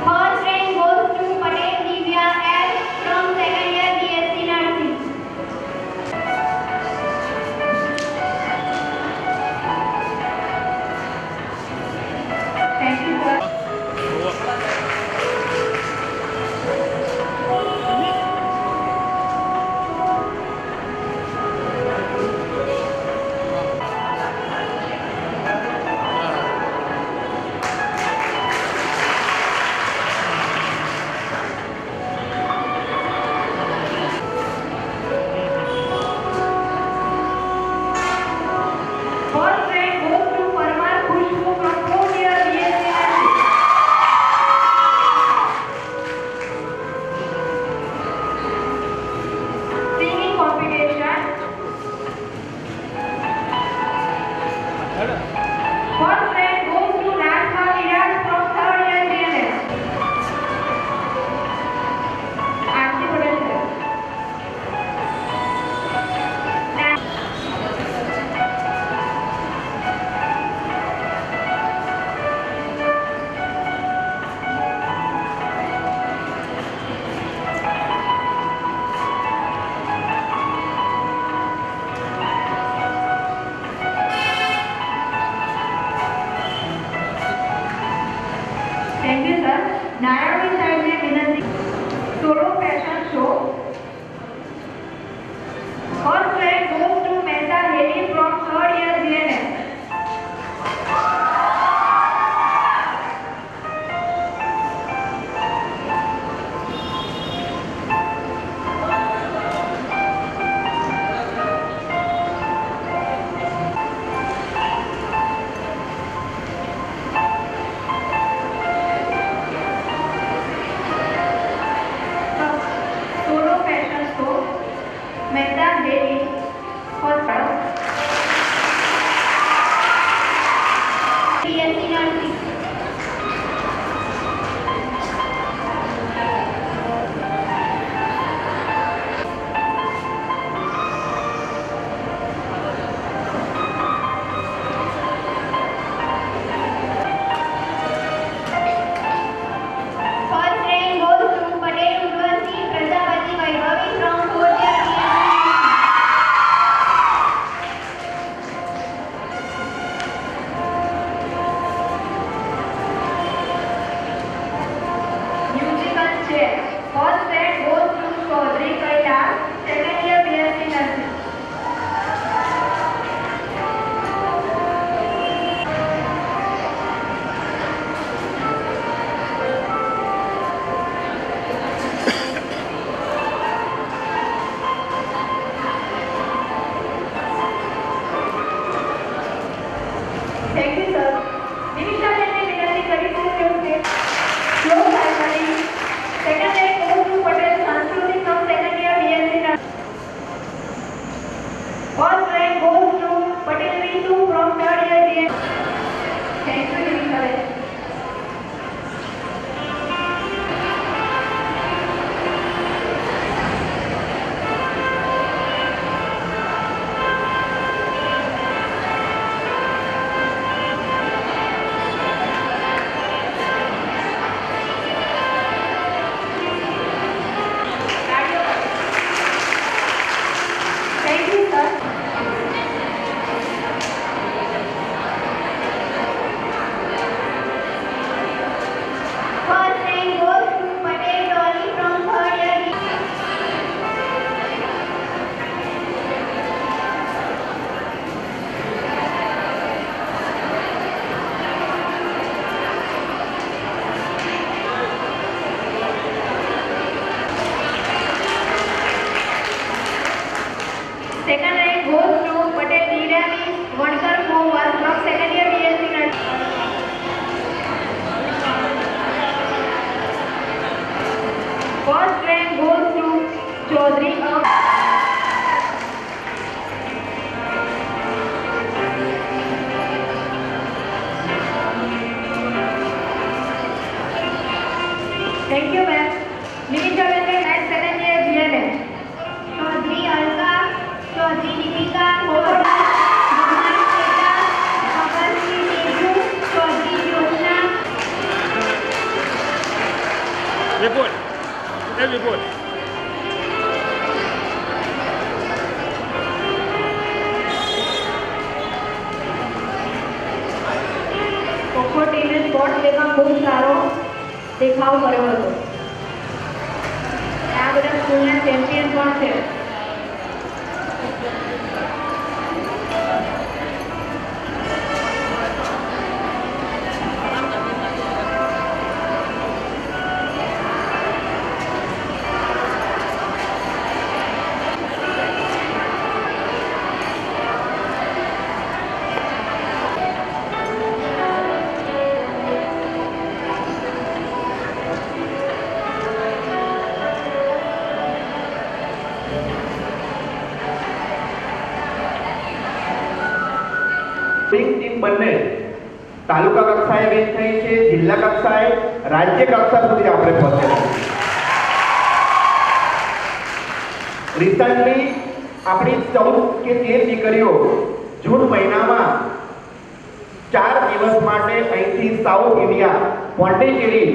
First rank goes to Patel Divya S from 2nd year BSc Nursing. Thank you, sir. First rank goes to Rajma Viraj from third year GNM. Aarti Patel sir. Thank you sir. Narayan साहेब ने विनंती solo fashion show first rank गोes to Mehta Heli from third year GNM. Solo fashion show Mehta Heli first round. BSc Nursing. First rank goes to Patel University Prajapati Vaibhavi from fourth year BSc. Musical chair. First rank goes to Chaudhary Kailash, second year BSc Nursing. Thank you sir. Dinisha ने विनंती करी છે કે શ્લોક સાહેબની second rank goes to Patel Sanskruti from second year BSc Nursing. First rank goes to Patel Ritu from third year BSc. Thank you Dinisha બેન. Thank you sir. First rank goes to Patel Dolly from third year BSc. Second rank goes to Patel Nirani Vankar Mohan from second year BSc Nursing. First rank goes to Chaudhary Thank you ma'am. Nimisha Bende at second year GNM. Chaudhary Alka, Chaudhary Deepika, Chaudhary Bhagwan Shweta, Bhagatji Teju, Chaudhary Jyotsna. Report. Tell report. Kho kho ટીમે sport ડેમાં ખૂબ સારો દેખાવ કર્યો હતો. આ બધા સ્કૂલના champion પણ છે. ટીમ બંને તાલુકા કક્ષાએ વિન થઈ છે, જિલ્લા કક્ષાએ, રાજ્ય કક્ષા સુધી આપણે પહોંચેલા. રિસન્ટલી આપણી 14 કે 13 દીકરીઓ જૂન મહિનામાં 4 દિવસ માટે અહીંથી સાઉથ ઇન્ડિયા પોંડિચેરી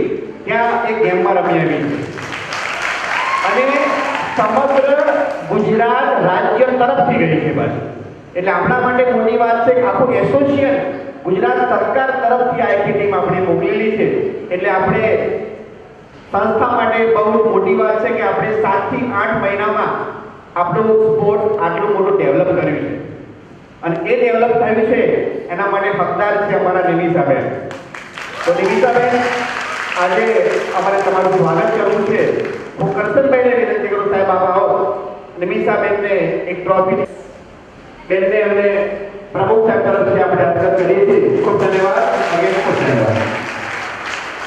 ત્યાં એક ગેમમાં રમી આવી છે અને સમગ્ર ગુજરાત રાજ્ય તરફથી ગઈ છે. બસ એટલે આપણા માટે મોટી વાત છે કે આખું એસોસિએશન ગુજરાત સરકાર તરફથી આ આખી ટીમ આપણે મોકલેલી છે. એટલે આપણે સંસ્થા માટે બહુ મોટી વાત છે કે આપણે 7 થી 8 મહિનામાં આપણું સ્પોર્ટ આટલું મોટું ડેવલપ કર્યું છે અને એ ડેવલપ થયું છે એના માટે હકદાર છે અમારા નિમિષાબેન. તો નિમિષાબેન, આજે અમારે તમારું સ્વાગત કરવું છે. હું કરશનભાઈને વિનંતી કરું, સાહેબ આપ આવો. નિમિષાબેનને એક ટ્રોફી બેનને અમને પ્રમુખ સાહેબ તરફથી આપણે હસ્તગત કરીએ છીએ. ખૂબ ધન્યવાદ. ખૂબ ધન્યવાદ.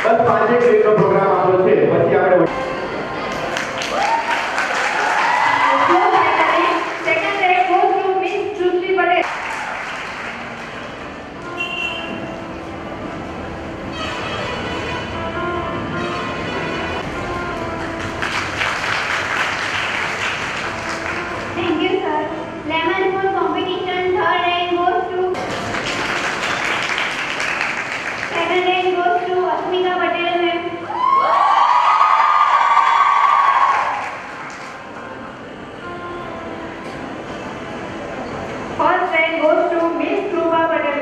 બસ 5 મિનિટનો પ્રોગ્રામ આપણો છે, પછી આપણે Second rank goes to Miss Shrishti Patel. Thank you, sir. Lemon Spoon competition, third rank goes to. Second rank goes to Asmika Patel, ma'am. First rank goes to Miss Krupa Patel.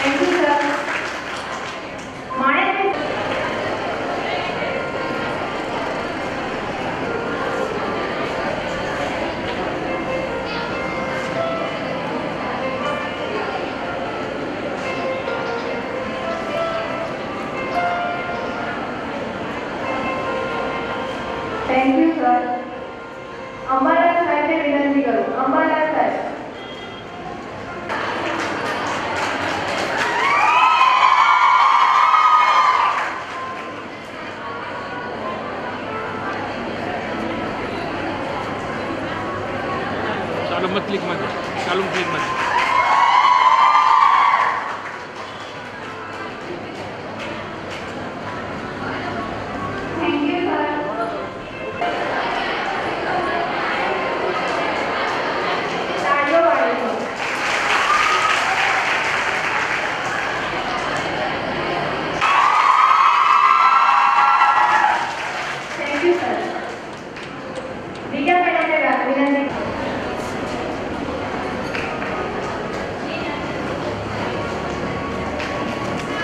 Thank you, sir. Manek. Thank you, sir. Ambalal સાહેબને વિનંતી કરું. અંબાલાલ સાહેબ. ચાલો મત click માં